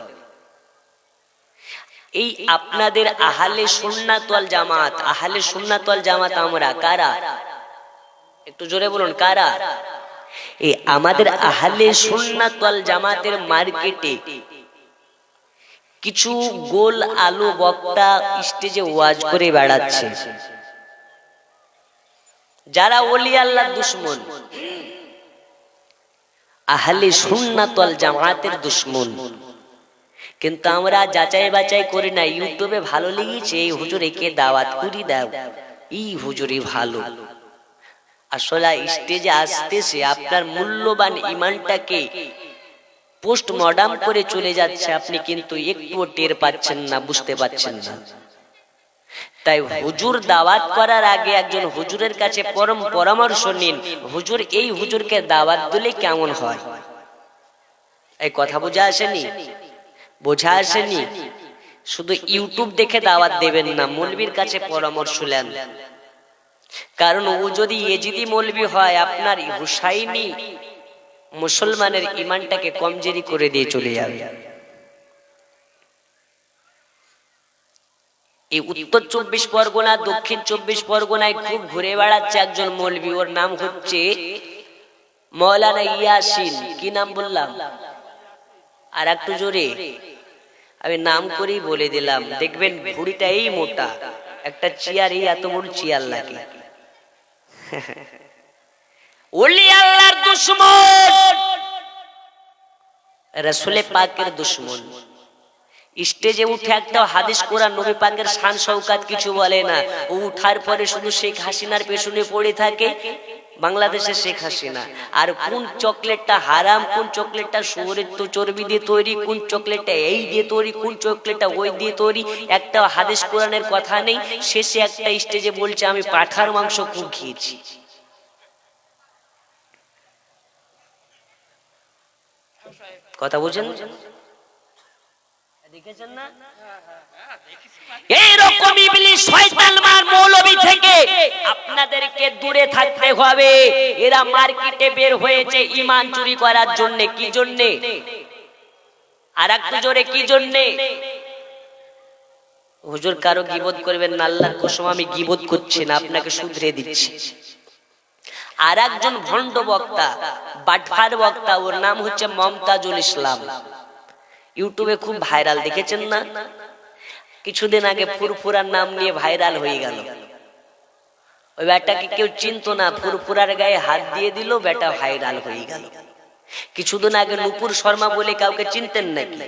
এই আপনাদের আহলে সুন্নাত ওয়াল জামাত, আহলে সুন্নাত ওয়াল জামাত আমরা কারা? একটু জোরে বলুন, কারা? এই আমাদের আহলে সুন্নাত ওয়াল জামাতের মার্কেটে কিছু গোল আলু বক্তা স্টেজে ওয়াজ করে বেড়াচ্ছে, যারা ওলি আল্লাহর দুশমন, আহলে সুন্নাত ওয়াল জামাতের দুশমন। কিন্তু আমরা যাচাই বাছাই করি না। ইউটিউবে ভালো লেগেছে, এই হুজুর একে দাওয়াত করি দাও, এই হুজুরই ভালো। আসলে স্টেজে আসতেছে আপনার মূল্যবান ঈমানটাকে পোস্ট মর্টাম করে চলে যাচ্ছে, আপনি কিন্তু একটুও টের পাচ্ছেন না, বুঝতে পাচ্ছেন না। তাই হুজুর দাওয়াত করার আগে একজন হুজুরের কাছে পরামর্শ নিন, হুজুর এই হুজুরকে দাওয়াত দিলে কেমন হয়। এই কথা বোঝা আসেনি? বোঝা আসেনি? শুধু ইউটিউব দেখে দাওয়াত দেবেন না, মৌলবীর কাছে পরামর্শ নেন। কারণ ও যদি এজিদি মৌলবী হয়, আপনার হুসাইনি মুসলমানের ঈমানটাকে কমজোরি করে দিয়ে চলে যাবে। এই উত্তর 24 পরগনা দক্ষিণ 24 পরগনায় খুব ঘুরে বেড়াচ্ছে একজন মৌলবি, ওর নাম হচ্ছে মৌলানা ইয়াসিন। কি নাম বললাম? আর একটু জোরে, আমি নাম করেই বলে দিলাম। দেখবেন ভুড়িটা এই মোটা, একটা চেয়ার এই এত বড় চেয়ার লাগে। ওলি আল্লাহর দুশমন, রাসূলে পাকের দুশমন। স্টেজে উঠে একটা হাদিস কোরআন নবী পাকের শান শওকাত কিছু বলে না। ও উঠার পরে শুধু শেখ হাসিনার পেছনে পড়ে থাকে, বাংলাদেশের শেখ হাসিনা। আর কোন চকলেটটা হারাম, কোন চকলেটটা শুয়োরের তো চর্বি দিয়ে তৈরি, কোন চকলেটটা এই দিয়ে তৈরি, কোন চকলেটটা ওই দিয়ে তৈরি, একটা হাদিস কোরআনের কথা নেই। শেষে একটা স্টেজে বলছে আমি পাঠার মাংস খুব খেয়েছি। কথা বুঝেন? দেখেছেন না? এইরকম ইবলিস শয়তান মার মৌলবি থেকে আপনাদেরকে দূরে থাকতে হবে। এরা মার্কেটে বের হয়েছে ঈমান চুরি করার জন্য। কি জন্য? আর একটু জোরে, কি জন্য? হুজুর কারো গীবত করবেন না, আল্লাহর কসম আমি গীবত করছি না, আপনাকে শুধরে দিচ্ছি। আর একজন ভণ্ড বক্তা, বাটফার বক্তা, ওর নাম হচ্ছে মমতাজুল ইসলাম। ইউটিউবে খুব ভাইরাল, দেখেছেন না? কিছুদিন আগে ফুরফুরার নাম নিয়ে ভাইরাল হয়ে গেল। ওই বেটাকে কেউ চিনতো না, ফুরফুরার গায়ে হাত দিয়ে দিল, বেটা ভাইরাল হয়ে গেল। কিছুদিন আগে নুপুর শর্মা বলে কাউকে চিনতেন নাকি?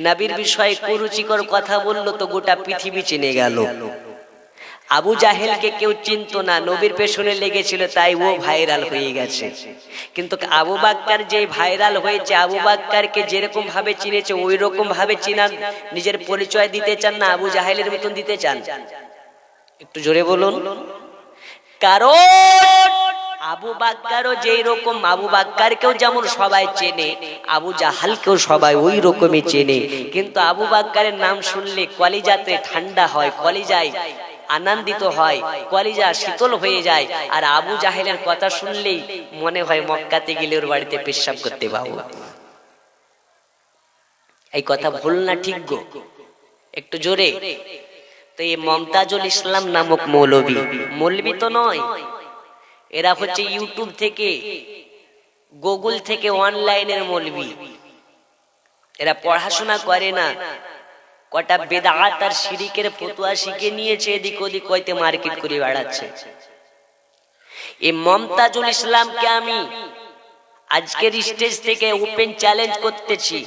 নবীর বিষয়ে কুরুচিকর কথা বলল তো গোটা পৃথিবী চিনে গেল। আবু জাহেলকে কেউ চিনতো না, নবীর পেছনে লেগেছিল, তাই ও ভাইরাল হয়ে গেছে। কিন্তু আবু বাক্কার যে ভাইরাল হয়েছে, আবু বাক্কারকে যেরকম ভাবে চিনেছে ওই রকম ভাবে চিনা, নিজের পরিচয় দিতে চান না আবু জাহেলের মতন দিতে চান? একটু জোরে বলুন। কারণ আবু বাক্কারও যেই রকম, আবু বাক্কারকেও যেমন সবাই চেনে, আবু জাহালকেও সবাই ওই রকমই চেনে। কিন্তু আবু বাক্কারের নাম শুনলে কলিজাতে ঠান্ডা হয়, কলিজায় আনন্দিত হয়, কলিজা শীতল হয়ে যায়। আর আবু জাহেলের কথা শুনলেই মনে হয় মক্কাতে গেলে ওর বাড়িতে পেশাব করতে পাবো। এই কথা ভুল না ঠিক গো? একটু জোরে। তো এই মমতাজুল ইসলাম নামক মৌলবি, মৌলবি তো নয়, এরা হচ্ছে ইউটিউব থেকে, গুগল থেকে অনলাইনের মৌলবি। এরা পড়াশোনা করে না, কটা বেদাত আর শিরিকের ফতোয়া শিখে নিয়েছে, এদিক ওদিক কইতে মার্কেট করে বেড়াচ্ছে। এই মমতাজুল ইসলামকে আমি আজকের স্টেজ থেকে ওপেন চ্যালেঞ্জ করতেছি,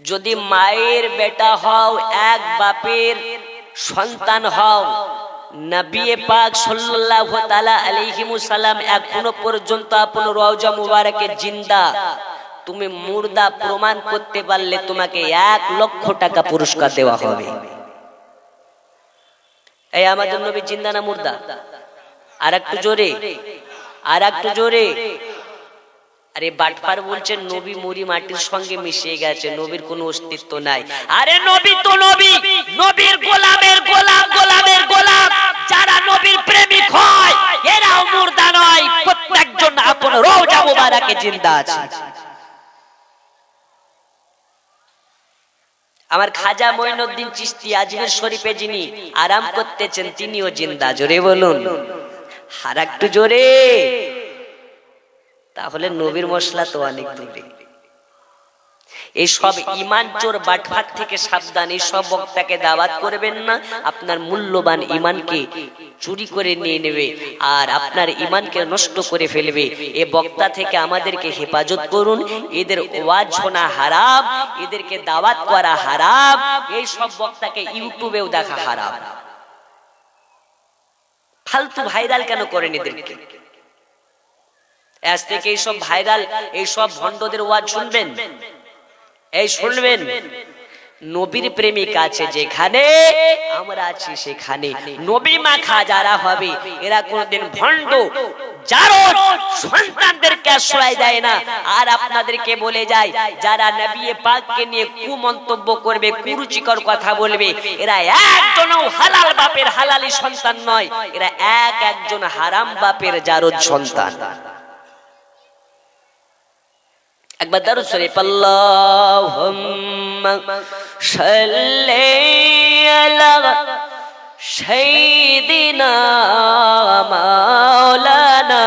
যদি মায়ের বেটা হও, এক বাপের সন্তান হও, নবী পাক সাল্লাল্লাহু তাআলা আলাইহি ওয়াসাল্লাম এখনো পর্যন্ত আপন রওজা মুবারকে জিন্দা, তুমি মুর্দা প্রমাণ করতে পারলে তোমাকে 1 লক্ষ টাকা পুরস্কার দেওয়া হবে। এই আমাদের নবী জিন্দা না মুর্দা? আর একটু জোরে, আর একটু জোরে। আরে বাটপার বলছেন নবী মুড়ি মাটির সঙ্গে মিশে গেছে, নবীর কোনো অস্তিত্ব নাই। আরে নবী তো নবী, নবীর গোলামের গোলাম, গোলামের গোলাম। যারা নবীর প্রেমিক হয় এরাও মুর্দা নয়, প্রত্যেকজন আপন রওজা মুবারকে জিন্দা আছে। আমার খাজা মঈনুদ্দিন চিশতি আজমির শরীফে যিনি আরাম করতেছেন, তিনিও জিন্দা। জোরে বলুন, আর একটু জোরে। তাহলে নবীর মশলা তো অনেক দূরে। এইসব ঈমান চোর বাটফাট থেকে সাবধান। এইসব বক্তাকে দাওয়াত করবেন না, আপনার মূল্যবান ঈমানকে চুরি করে নিয়ে নেবে আর আপনার ঈমানকে নষ্ট করে ফেলবে। এই বক্তা থেকে আমাদেরকে হেফাজত করুন। এদের ওয়াজ শোনা হারাম, এদেরকে দাওয়াত করা হারাম, এই সব বক্তাকে ইউটিউবেও দেখা হারাম। ফালতু ভাইরাল কেন করেন এদেরকে? আজ থেকে এইসব ভাইরাল, এইসব ভণ্ডদের ওয়াজ শুনবেন, এই শুনবেন। নবীর প্রেমিক আছে যেখানে, আমরা আছি সেখানে। নবী মাখা যারা হবে এরা কোনদিন ভণ্ড জারদ সন্তানদেরকে আশ্রয় দেয় না। আর আপনাদেরকে বলে যায়, যারা নবী পাককে নিয়ে কুমন্তব্য করবে, কুরুচিকর কথা বলবে, এরা একজনও হালাল বাপের হালালি সন্তান নয়, এরা একজন হারাম বাপের জারদ সন্তান। একবার দারুদ শরীফ আল্লাহুম্মা সাল্লি আল্লাহ সাইয়্যিদিনা মাওলানা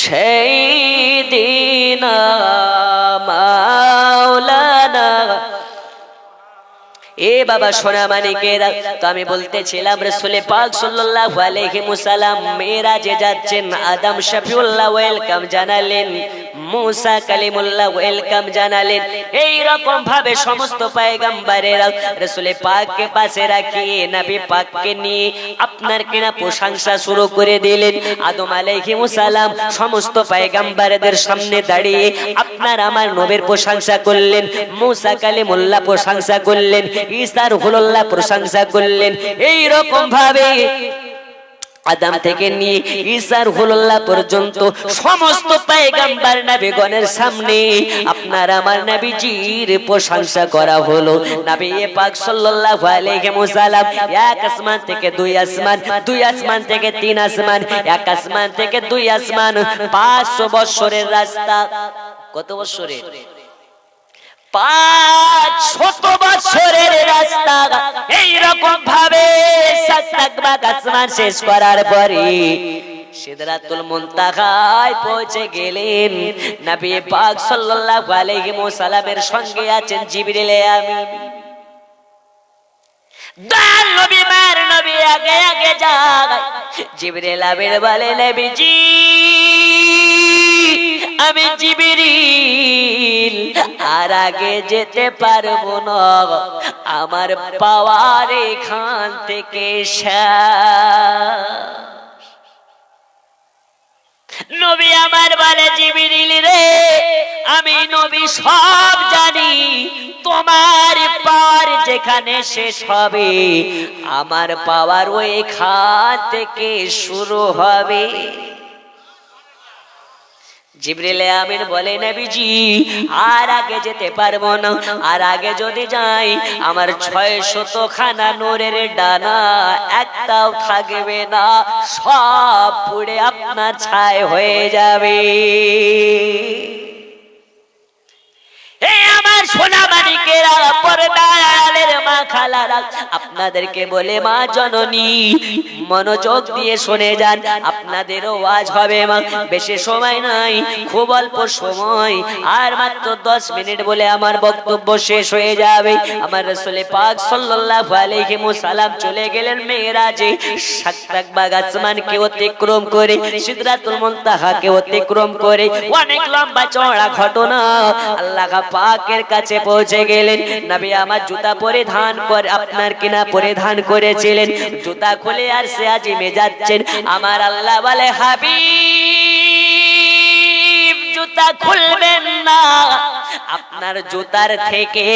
সাইয়্যিদিনা মাওলানা। এ বাবা সোনা মানিকেরা, তো আমি বলতেছিলাম রাসূল পাক সাল্লাল্লাহু আলাইহি ওয়াসাল্লাম মেরাজে যাচ্ছেন। আদম শফিউল্লাহ ওয়েলকাম জানালেন, মুসা কালিমুল্লাহ ওয়েলকাম জানালেন। এই রকম ভাবে সমস্ত পয়গম্বরেরা রাসূল পাককে পাশে রাখিয়ে নবী পাককে নিয়ে আপনার কিনা প্রশংসা শুরু করে দিলেন। আদম আলাইহিস সালাম সমস্ত পয়গম্বরদের সামনে দাঁড়িয়ে আপনার আমার নবীর প্রশংসা করলেন, মুসা কালিমুল্লাহ প্রশংসা করলেন, ঈসা রূহুল্লাহ প্রশংসা করলেন। এই রকম ভাবে আদম থেকে নিয়ে ঈসা রূহুল্লাহ পর্যন্ত সমস্ত পয়গম্বর নবীগণের সামনে আপনার আমার নবীজির প্রশংসা করা হলো। নবী পাক সাল্লাল্লাহু আলাইহি ওয়াসাল্লাম এক আসমান থেকে দুই আসমান, দুই আসমান থেকে তিন আসমান, এক আসমান থেকে দুই আসমান, 500 বছরের রাস্তা। কত বছরের? 500 বছরের রাস্তা। এইরকম ভাবে আসমান শেষ করার পরে সিদরাতুল মুনতাহায় পৌঁছে গেলেন। নবী পাক সাল্লাল্লাহু আলাইহি ওয়াসাল্লামের সঙ্গে আছেন জিবরিল আমিন। দয়াল নবী মার নবী আগে আগে যায়। জিবরিল আমিন বলে, নবীজি আমি জিবরিল আর আগে যেতে পারবো না, আমার পাওয়ার এখান থেকে শেষ। নবী আমার বলে, জিবরিল রে আমি নবী সব জানি, তোমার পাওয়ার যেখানে শেষ হবে আমার পাওয়ার ওইখান থেকে শুরু হবে। জিবরিল আমিন বলে, নবীজি আর আগে যেতে পারবো না, আর আগে যদি যাই আমার 600 খানা নূরের ডানা একটাও থাকবে না, সব পুড়ে আপনার ছাই হয়ে যাবে। এই আমার সোনা মানিকেরা, পর্দার মা খালারা, আপনাদেরকে বলে মা জননী মনোযোগ দিয়ে শুনে যান, আপনাদেরও ওয়াজ হবে মা। বেশি সময় নাই, খুব অল্প সময়, আর মাত্র 10 মিনিট বলে আমার বক্তব্য শেষ হয়ে যাবে। আমার রাসূল পাক সাল্লাল্লাহু আলাইহি ওয়াসাল্লাম চলে গেলেন মেরাজে। সাতটাক আসমানকে অতিক্রম করে, সিদরাতুল মুনতাহাকে অতিক্রম করে, অনেক লম্বা চওড়া ঘটনা। আল্লাহ পাকের কাছে পৌঁছে গেলেন। নবী আমার জুতা পরিধান করে আপনার কিনা পরিধান করেছিলেন, জুতা খুলে আর সে আজিমে যাচ্ছেন। আমার আল্লাহ বলে, হাবিব জুতা খুলবেন না, আপনার জুতার থেকে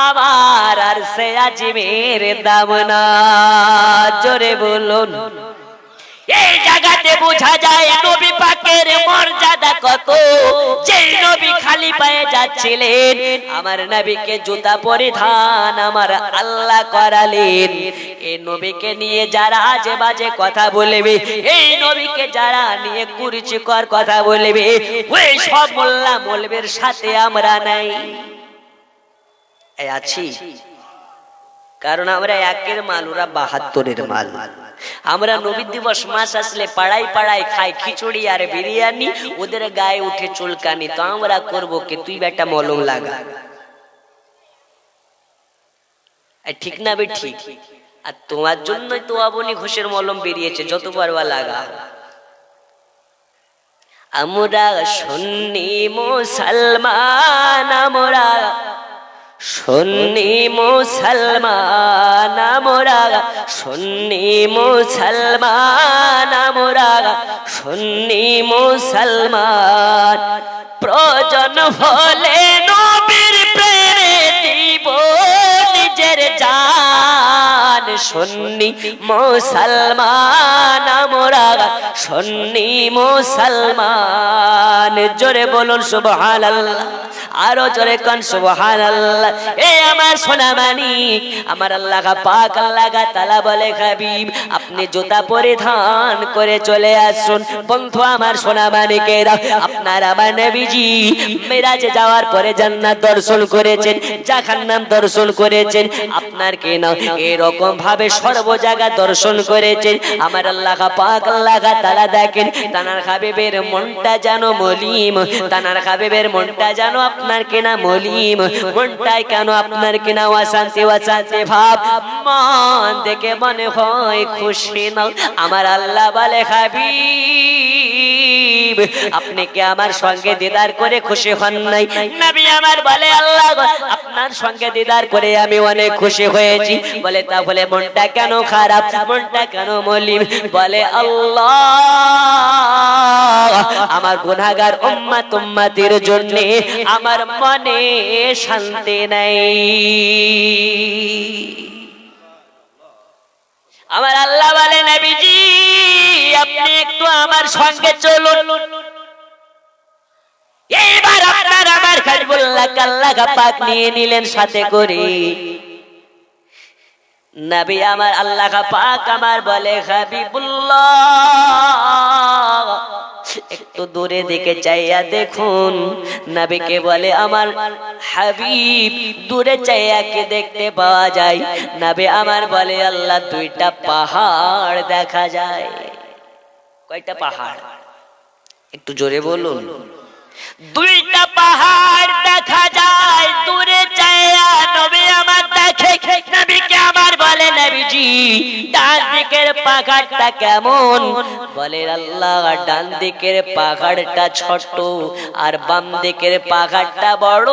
আমার আর সে আজিমের দাম না। জোরে বলুন। এই জায়গাতে বোঝা যায় নবী পাকের মর্যাদা কত। যে নবী খালি পায়ে যাচ্ছিলেন, আমার নবীকে জুতা পরিধান আমার আল্লাহ করালেন। এই নবীকে নিয়ে যারা আজে বাজে কথা বলবে, এই নবীকে যারা নিয়ে কুরুচিকর কথা বলবে, ওই সব মোল্লা মৌলবীর সাথে আমরা নাই আছি। কারণ আমরা একের মাল, ওরা 72-এর মাল। আমরা নবী দিবস মাস আসলে পাড়ায় পাড়ায় খাই খিচুড়ি আর বিরিয়ানি, ওদের গায়ে উঠে চুলকানি। তো আমরা করবো কি? তুই বেটা মলম লাগা, ঠিক না বে? ঠিক। আর তোমার জন্যই তো আবনি ঘোষের মলম বেরিয়েছে, যত পারবা লাগা। আমরা সুন্নি মুসলমান, আমরা সুন্নি মুসলমান, আমরা সুন্নি মুসলমান, আমরা সুন্নি মুসলমান। প্রয়োজন হলে নবীর প্রেমে দিব নিজের জান, সুন্নি মুসলমান, আমরা সুন্নি মুসলমান। জোরে বলুন সুবহানাল্লাহ, আরো জোরে কোন সুবহানাল্লাহ। এ আমার সোনা মানিক, আমার আল্লাহ পাক আল্লাহ তাআলা বলে হাবিব আপনি জুতা পরিধান করে চলে আসুন। বন্ধু আমার সোনা মানিকেরা, আপনার আমার নবীজি মেরাজে যাওয়ার পরে জান্নাত দর্শন করেছেন, জাহান্নাম দর্শন করেছেন। আপনার কি না এরকম ভাবে সর্ব জায়গা দর্শন করেছেন। আমার আল্লাহ পাক আল্লাহ তাআলা দেখেন তানার হাবিবের মনটা যেন মলিম, তানার হাবিবের মনটা যেন আপনার কিনা মলিম, মনটাই কেন আপনার কিনা অশান্তি অশান্তি ভাব, মন দেখে মনে হয় খুশি না। আমার আল্লাহ বলে হাবিব আপনি কি আমার সঙ্গে দিদার করে খুশি হন নাই? নবী আমার বলে আল্লাহ আপনার সঙ্গে দিদার করে আমি অনেক খুশি হয়েছি। বলে তাহলে মনটা কেন খারাপ, মনটা কেন মলিম? বলে আল্লাহ আমার গুনাহগার উম্মত উম্মতির জন্য আমার মনে শান্তি নাই। আমার আল্লাহ বলে নবীজি আপনি একটু আমার সঙ্গে চলুন। এইবার আপনার আমার কালবুল্লাহ আল্লাহ পাক নিয়ে নিলেন সাথে করে। নবী আমার আল্লাহ পাক আমার বলে হাবিবুল্লাহ একটু দূরে দিকে চাইয়া দেখুন। নবীকে বলে আমার হাবিব দূরে চাইয়া কে দেখতে পাওয়া যায়? নবী আমার বলে আল্লাহ দুইটা পাহাড় দেখা যায়। কয়টা পাহাড়? একটু জোরে বলুন। দুইটা পাহাড় দেখা যায় দূরে চাইয়া। নবী আমার দেখে, নবীকে আমার বলে নবীজি ডান দিকের পাহাড়টা কেমন? বলে আল্লাহ ডান দিকের পাহাড়টা ছোট আর বাম দিকের পাহাড়টা বড়।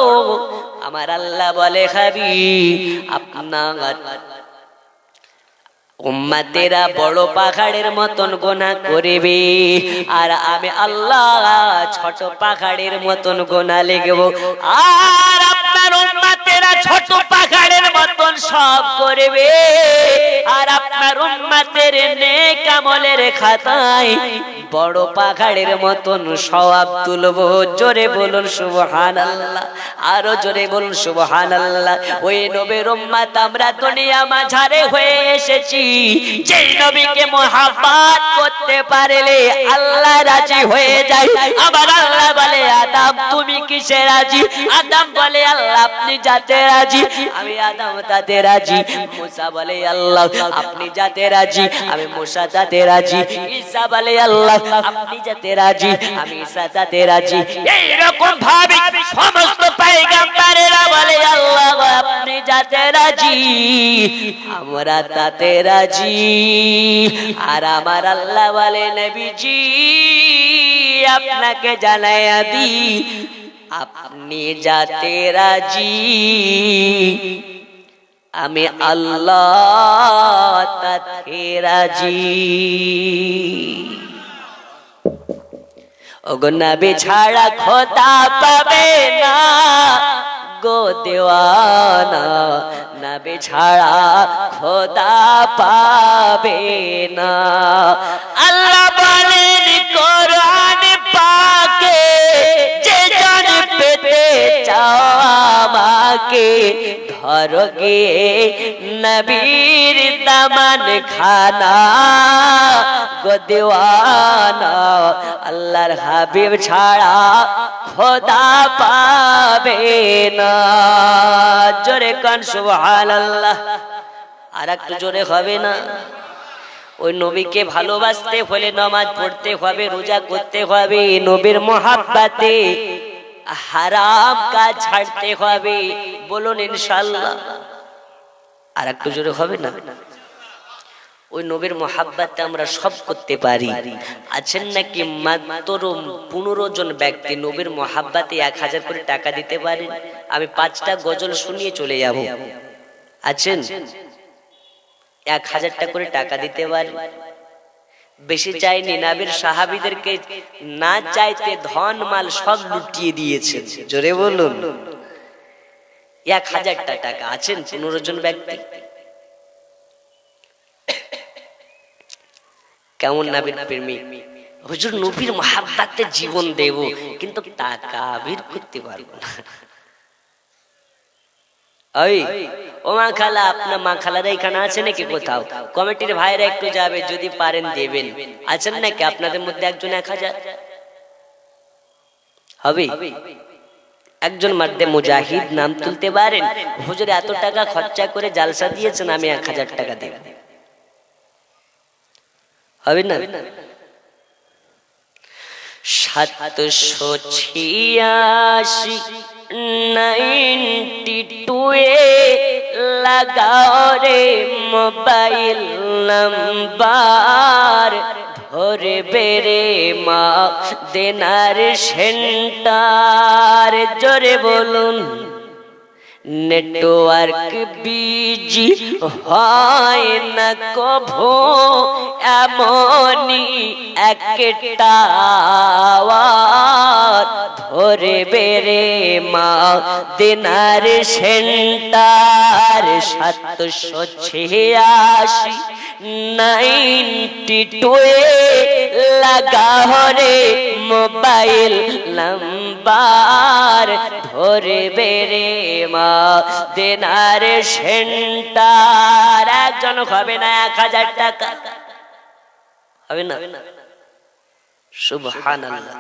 আমার আল্লাহ বলে হাবিব আপনার উম্মতেরা বড় পাহাড়ের মতন গুনাহ করবে আর আমি আল্লাহ ছোট পাহাড়ের মতন গুনাহ লিখব। আর আপনার উম্মতেরা ছোট পাহাড়ের মতন সব করবে আর আপনার উম্মতের নেক আমলের খাতায় বড় পাহাড়ের মতন সওয়াব তুলব। জোরে বলুন সুবহানাল্লাহ, আরো জোরে বলুন সুবহানাল্লাহ। ওই নবীর উম্মত আমরা দুনিয়া মাঝারে হয়ে এসেছি, যেই নবীকে মুহাব্বত করতে পারলে আল্লাহ রাজি হয়ে যায়। আবার আল্লাহ বলে আদম তুমি কিসে রাজি? আদম বলে আল্লাহ আপনি যাতে রাজি, আমি আদম তাতে রাজি। মুসা বলে আল্লাহ আপনি যাতে রাজি, আমি মুসা তাতে রাজি। ঈসা বলে আল্লাহ আপনি যাতে রাজি, আমি ঈসা তাতে রাজি। এই রকম ভাবে সমস্ত পয়গম্বরেরা বলে আল্লাহ আপনি যাতে রাজি, আমরা তাতে রাজি। আর আমার আল্লাহ বলে নবীজি আপনাকে জানাইয়া দি আপনি যাতে রাজি, আমি আল্লাহ তাতে রাজি। ওগো নবী ছাড়া খোদা পাবে না গো দেওয়ানা, নবী ছাড়া খোদা পাবে না। আল্লাহ বলেন কোরআন পাকে যে জন পেতে চাও আমাকে ধরো গিয়ে নবীর দামান খানা গো দেওয়ানা, আল্লাহর হাবিব ছাড়া খোদা পাবে না। জোরে কান সুবহানাল্লাহ, আর একটু জোরে হবে না? ওই নবীকে ভালোবাসতে হলে নামাজ পড়তে হবে, রোজা করতে হবে, নবীর মহাব্বতে হারাম কাজ ছাড়তে হবে। বলুন ইনশাআল্লাহ। আর একটু জোরে হবে না? ওই নবীর মহাব্বতে আমরা সব করতে পারি। আছেন নাকি মাত্র 15 জন ব্যক্তি নবীর মহাব্বতে 1000 করে টাকা দিতে পারেন? আমি 5টা গজল শুনিয়ে চলে যাব। আছেন 1000 টাকা করে টাকা দিতে পারেন? বেশি চাইনি, নবীর সাহাবীদেরকে না চাইতে ধন মাল সব লুটিয়ে দিয়েছেন। জোরে বলুন 1000 টাকা। আছেন 15 জন ব্যক্তি? কেমন নবীর প্রেমিক, হুজুর নবীর মহাব্বতে জীবন দেব, কিন্তু টাকা বের করতে পারবো না। ওই ও মা খালা, আপনার মা খালারা এখানে আছে নাকি কোথাও? কমিটির ভাইরা একটু যাবে, যদি পারেন দেবেন। আছেন নাকি আপনাদের মধ্যে একজন 1000 হবে? একজন মার্দে মুজাহিদ নাম তুলতে পারেন? হুজুর এত টাকা খরচা করে জালসা দিয়েছেন, আমি 1000 টাকা দেব। হবে না? 786 92 লাগাও রে মোবাইল নাম্বার, ধরে বেরে মা দেনার সেন্টার। জোরে বলুন। নেটওয়ার্ক বিজি হয় না কভো, এমনই একটা আওয়াজ, ধরে বেরে মা দেনার সেন্টার। 786 92 লাগাও রে মোবাইল নাম্বার, ধরে বেরে মা দেনার সেন্টার। একজন হবে না 1000 টাকা? হবে না? সুবহানাল্লাহ।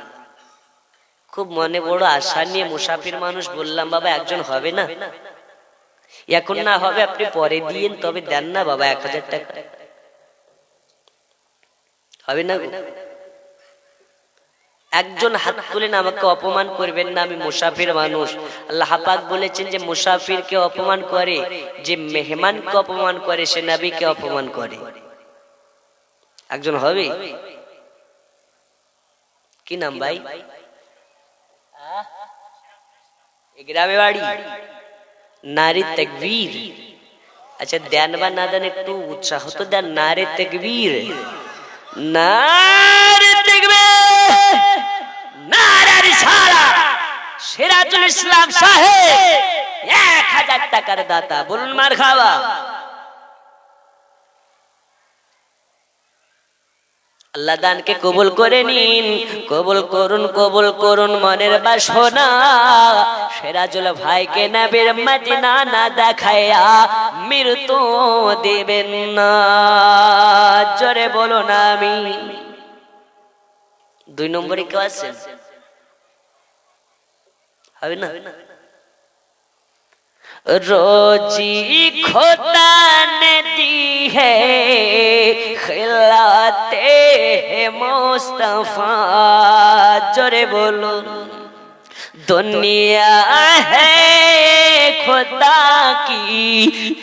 খুব মনে বড় আশা নিয়ে মুসাফির মানুষ বললাম, বাবা একজন হবে না? এখন না হবে, আপনি পরে দিয়েন, তবে দেন না বাবা 1000 টাকা। হবে না? একজন হাত তুলেন, আমাকে অপমান করবেন না, আমি মুসাফির মানুষ। আল্লাহ পাক বলেছেন যে মুসাফিরকে অপমান করে, যে মেহমানকে অপমান করে, সে নবীকে অপমান করে। একজন হবে? কি নাম ভাই? গ্রামে বাড়ি? নারী তাকবীর। আচ্ছা দেন বা না দেন, একটু উৎসাহ তো দেন। নারী তাকবীর, নারী তাকবীর, নারে রিসালাত। সিরাজুল ইসলাম সাহেব 1000 টাকার দাতা, বলুন মারহাবা। আল্লাহ দানকে কবুল করে নিন, কবুল করুন, কবুল করুন মনের বাসনা। সিরাজুল ভাইকে নবীর মদিনা না দেখায়া মৃত্যু দেবেন না। জোরে বলুন আমিন। 2 নম্বরে কেউ আছেন? হবে না? रोजी खुदा ने दी है खिलाते हैं मुस्तफा। जोरे बोलो। दुनिया है खुदा की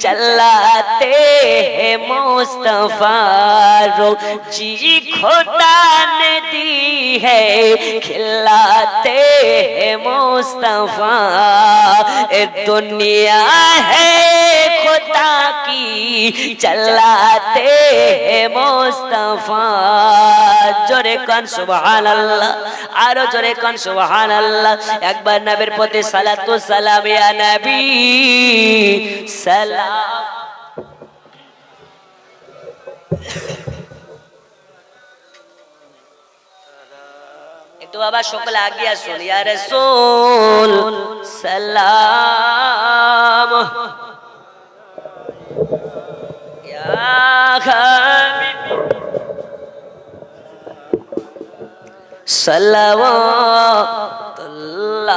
चलाते हैं मुस्तफा। रोजी खुदा ने दी है खिलाते हैं मुस्तफा। दुनिया है खुदा की चलाते हैं मुस्तफा। जोरे कन सुभान अल्लाह, आरो जोरे कन सुभान अल्लाह। एक बार नबीर प्रति सलातु सलाम, या नबी सलाम। একটু বাবা সকলে আগে আসুন। ইয়া রাসূল সালাম, ইয়া হাবিব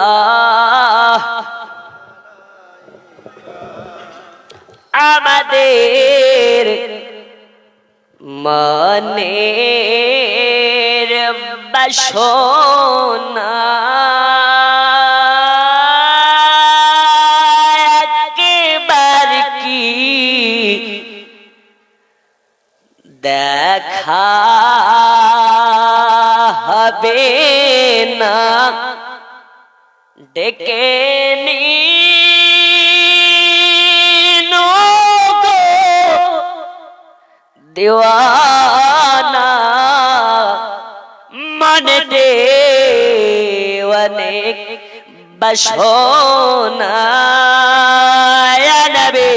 সালাওয়াতুল্লাহ। আমাদের মনের বাসনা একবার কি দেখা হবে না, ডেকে নিন গো দেওয়ানা। মনে অনেক বাসনা, ইয়া নবী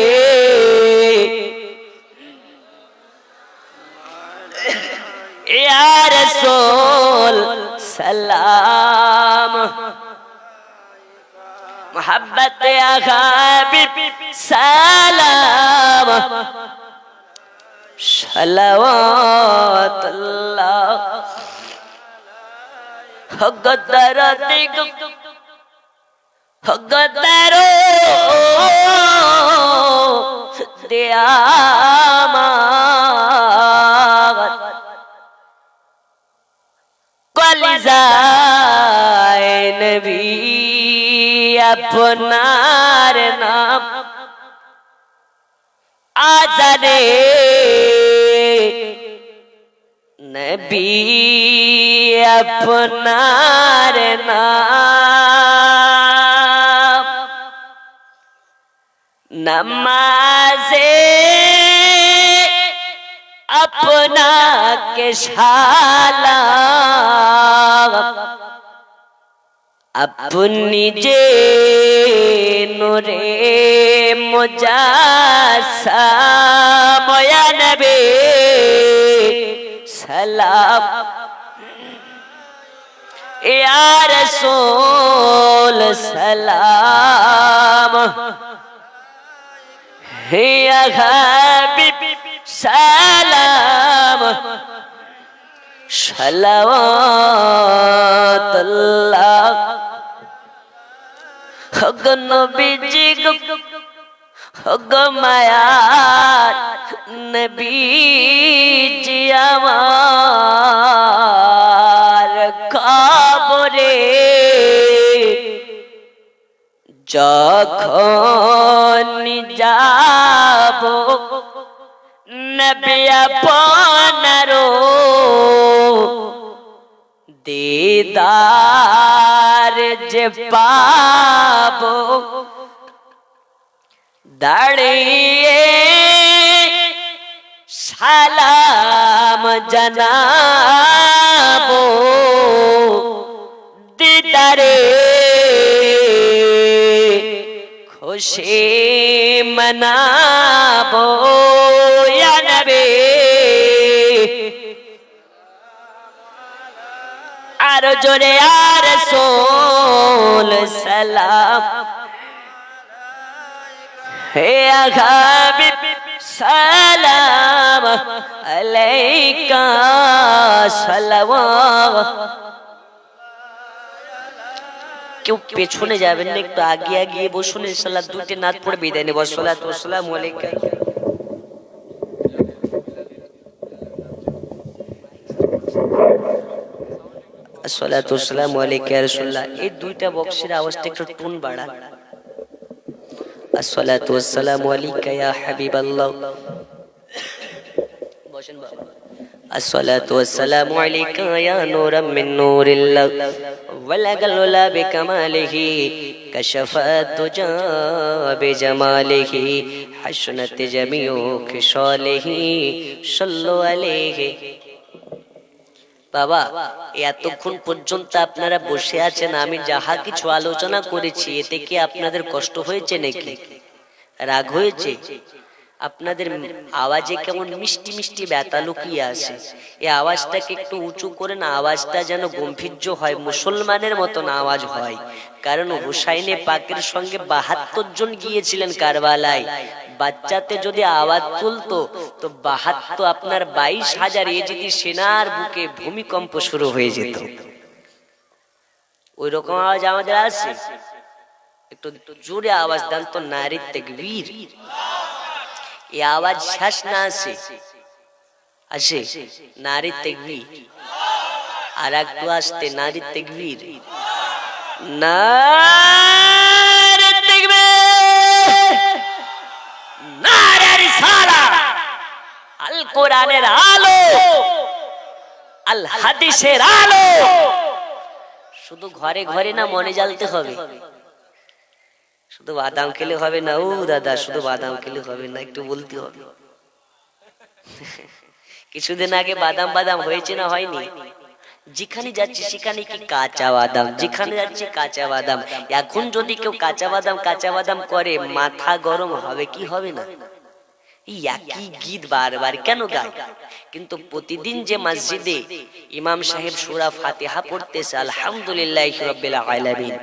रसूल सलाम मोहब्बत हबीब सलाम सलावतुल्लाह हगदर दिग हगदरो दियामत कलिजाए नबी अपनार नाम आजाने नबी अपनार नाम नमाज़े अपना के शाला अपनी जे नूरे मुजास्सम या नबी सलाम या रसूल सलाम या हबीब सलाम सलावतुल्लाह हग नबीजी हग मायार नबीजी আমার কবরে যখন যাব নবী আপনার দিদার যে পাব দাঁড়িয়ে সালাম জানাবো দিদারে খুশি মনাবো ইয়া নবী আর জোরে আর রাসূল সালাম হে হাবিব সালাম আলাইকা সালাওয়াত কেউ পেছনে যাবেন না একটু আগে আগে বসুন ইনশাআল্লাহ দুইটা নাত পড়ে বিদায় নেব সালাতু ওয়াসসালামু আলাইকা আসসালাতু ওয়াসসালামু আলাইকা ইয়া রাসূলুল্লাহ এই দুইটা বক্সের আওয়াজটা একটু টোন বাড়ান আসসালাতু ওয়াসসালামু আলাইকা ইয়া হাবিবাল্লাহ বসেন বাবা আসসালাতু ওয়াসসালামু আলাইকা ইয়া নূরাম মিন নূরিল্লাহ ওয়ালাগাল উলা বিকামালিহি কাশাফাত তুজা বিজামালিহি হাসনাত জামিউ খিসালিহি সাল্লু আলাইহি বাবা এতক্ষণ পর্যন্ত আপনারা বসে আছেন আমি যাহা কিছু আলোচনা করেছি এতে কি আপনাদের কষ্ট হয়েছে নাকি রাগ হয়েছে আপনাদের আওয়াজে কেমন মিষ্টি মিষ্টি ব্যথা লুকিয়ে আছে এই আওয়াজটাকে একটু উঁচু করে না আওয়াজটা যেন গম্ভীর্য হয় মুসলমানের মতন আওয়াজ হয় কারণ হুসাইনে পাকের সঙ্গে ৭২ জন গিয়েছিলেন কারবালায় বাচ্চাতে যদি আওয়াজ তুলতো তো ৭২ আপনার ২২,০০০ ইয়েজিদি সেনার বুকে ভূমিকম্প শুরু হয়ে যেত ওই রকম আওয়াজ আমাদের আছে একটু জোরে আওয়াজ দেন তো নারী তাকবীর এই আওয়াজ শেষ না আসে আসে নারী তাকবীর আর একটু আসতে নারী তাকবীর নারী তাকবীর নারে রিসালাত আল কোরআনের আলো আল হাদিসের আলো শুধু ঘরে ঘরে না মনে জ্বালতে হবে শুধু বাদাম খেলে হবে না ও দাদা শুধু বাদাম খেলে হবে না একটু বলতে হবে কিছুদিন আগে বাদাম বাদাম হয়েছে না হয়নি যেখানে যাচ্ছি সেখানে কি কাঁচা বাদাম যেখানে যাচ্ছি কাঁচা বাদাম এখন যদি কেউ কাঁচা বাদাম করে মাথা গরম হবে কি হবে না এই একই গীত বারবার কেন গায়? কিন্তু প্রতিদিন যে মসজিদে ইমাম সাহেব সূরা ফাতিহা পড়তেছে, আলহামদুলিল্লাহি রাব্বিল আলামিন,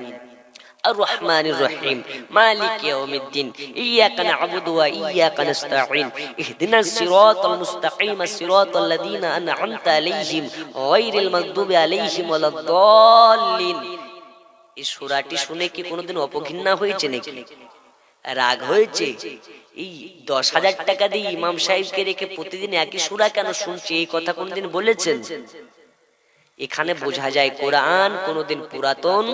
الرحمن الرحيم مالك يوم الدين إياك نعبد وإياك نستعين اهدنا الصراط المستقيم الصراط الذين أنعمت عليهم غير المغضوب عليهم ولا الضالين। এই সূরাটি শুনে কি কোনোদিন অপঘৃণা হয়েছে নাকি? রাগ হয়েছে? এই 10,000 টাকা দিয়ে ইমাম সাহেবকে রেখে প্রতিদিন একই সূরা কেন শুনছি, এই কথা কোনোদিন বলেছেন? এখানে বোঝা যায় কোরআন কোনোদিন পুরাতন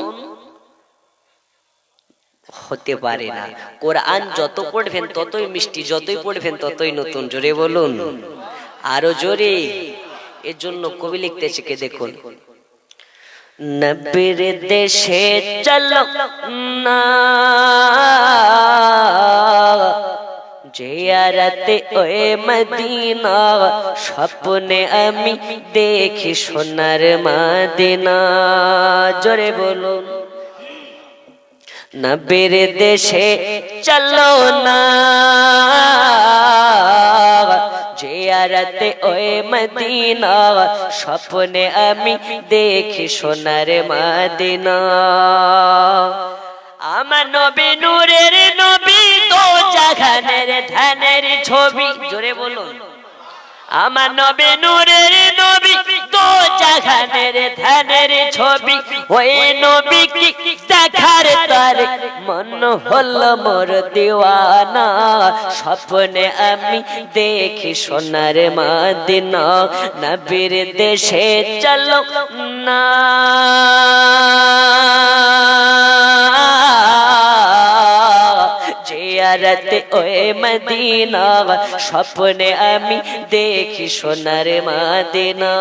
হতে পারে না। কোরআন যত পড়বেন ততই মিষ্টি, যতই পড়বেন ততই নতুন। জোরে বলুন, আরো জোরে। এর জন্য কবি লিখতেছে, কে দেখুন, নবীর দেশে চলো না জিয়ারতে ওয়ে মদিনা, স্বপ্নে আমি দেখি সোনার মদিনা। জোরে বলুন, নবীর দেশে চলো না জিয়ারতে ওয়ে মদিনা, স্বপ্নে আমি দেখি সোনার মদিনা। আমার নবী নূরের নবী, দো জাহানের ধানের ছবি। জোরে বলুন, আমার নবী নূরের নবী, দো জাহানের ধানের ছবি। ওই নবী কি দেখার তার মন হল মোর দিওয়ানা, স্বপ্নে আমি দেখি সোনার মদিনা। নবীর দেশে চলো না জিয়ারতে ওয়ে মদিনা, স্বপ্নে আমি দেখি সোনার মদিনা।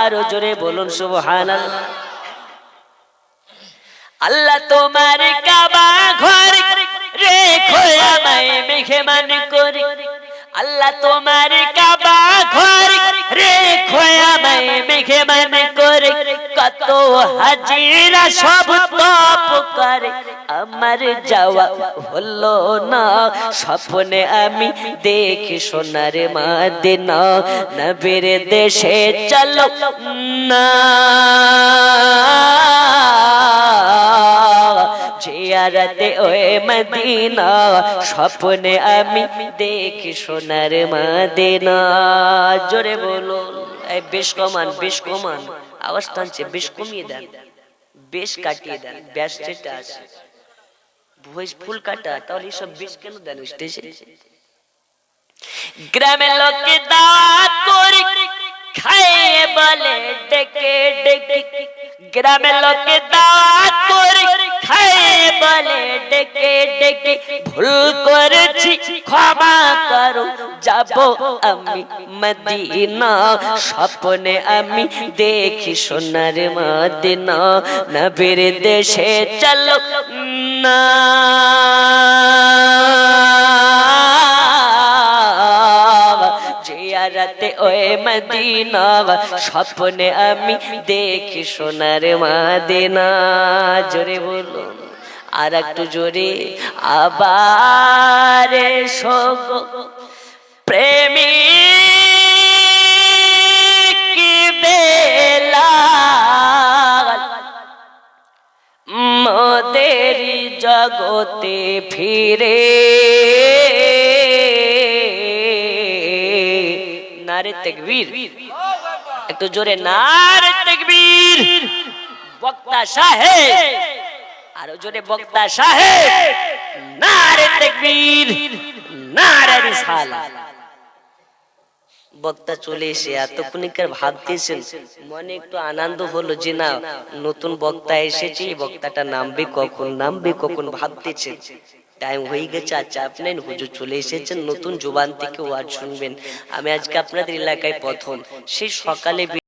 আরো জোরে বলুন সুবহানাল্লাহ। আল্লাহ তোমার কাবা ঘর রেখো আমায় মেহমান করে, আল্লাহ তোমার কাবা ঘর রেখো আমায় মেহমান করে। কত হাজিরা সব তপ করে, আমার যাওয়া হলো না, স্বপ্নে আমি দেখি সোনার মদিনা। নবীর দেশে চলো না জিয়ারতে ওয়ে মদিনা, স্বপ্নে আমি দেখি সোনার মদিনা। জোরে বলুন, এই বেশ কমান, বেশ কমান, আওয়াজ টানছে, বেশ কমিয়ে দেন, বেশ কাটিয়ে দেন, বেশ যেটা আছে ভয়েস ফুল কাটা, তাহলে এইসব বেশ কেন দেন স্টেজে? গ্রামের লোকে দাওয়াত করে খাইয়ে বলে ডেকে ডেকে, গ্রামের লোকে দাওয়াত করে খাইয়ে বলে ডেকে ডেকে। ভুল করেছি ক্ষমা করো, যাবো আমি মদিনা, স্বপ্নে আমি দেখি সোনার মদিনা। নবীর দেশে চলো না জিয়ারতে ওয়ে মদিনা, স্বপ্নে আমি দেখি সোনার মদিনা। জোরে বলুন, আর একটু জোরে। আবার এসো গো প্রেমিক বেলাল, মোদের জগতে ফিরে। নারে তাকবীর, একটু জোরে নারে তাকবীর। বক্তা সাহেব, আরো জোরে বক্তা সাহেব, নারে তাকবীর, নারে রিসালাত। বক্তা চলে এসে এতক্ষণিকার ভাবতেছেন, মনে একটু আনন্দ হলো যে না নতুন বক্তা এসেছে, বক্তাটা নামবে কখন, নামবে কখন ভাবতেছেন। টাইম হয়ে গেছে, আচ্ছা আপনি হুজুর চলে এসেছেন, নতুন জুবান থেকে ওয়াজ শুনবেন। আমি আজকে আপনাদের এলাকায় প্রথম, সেই সকালে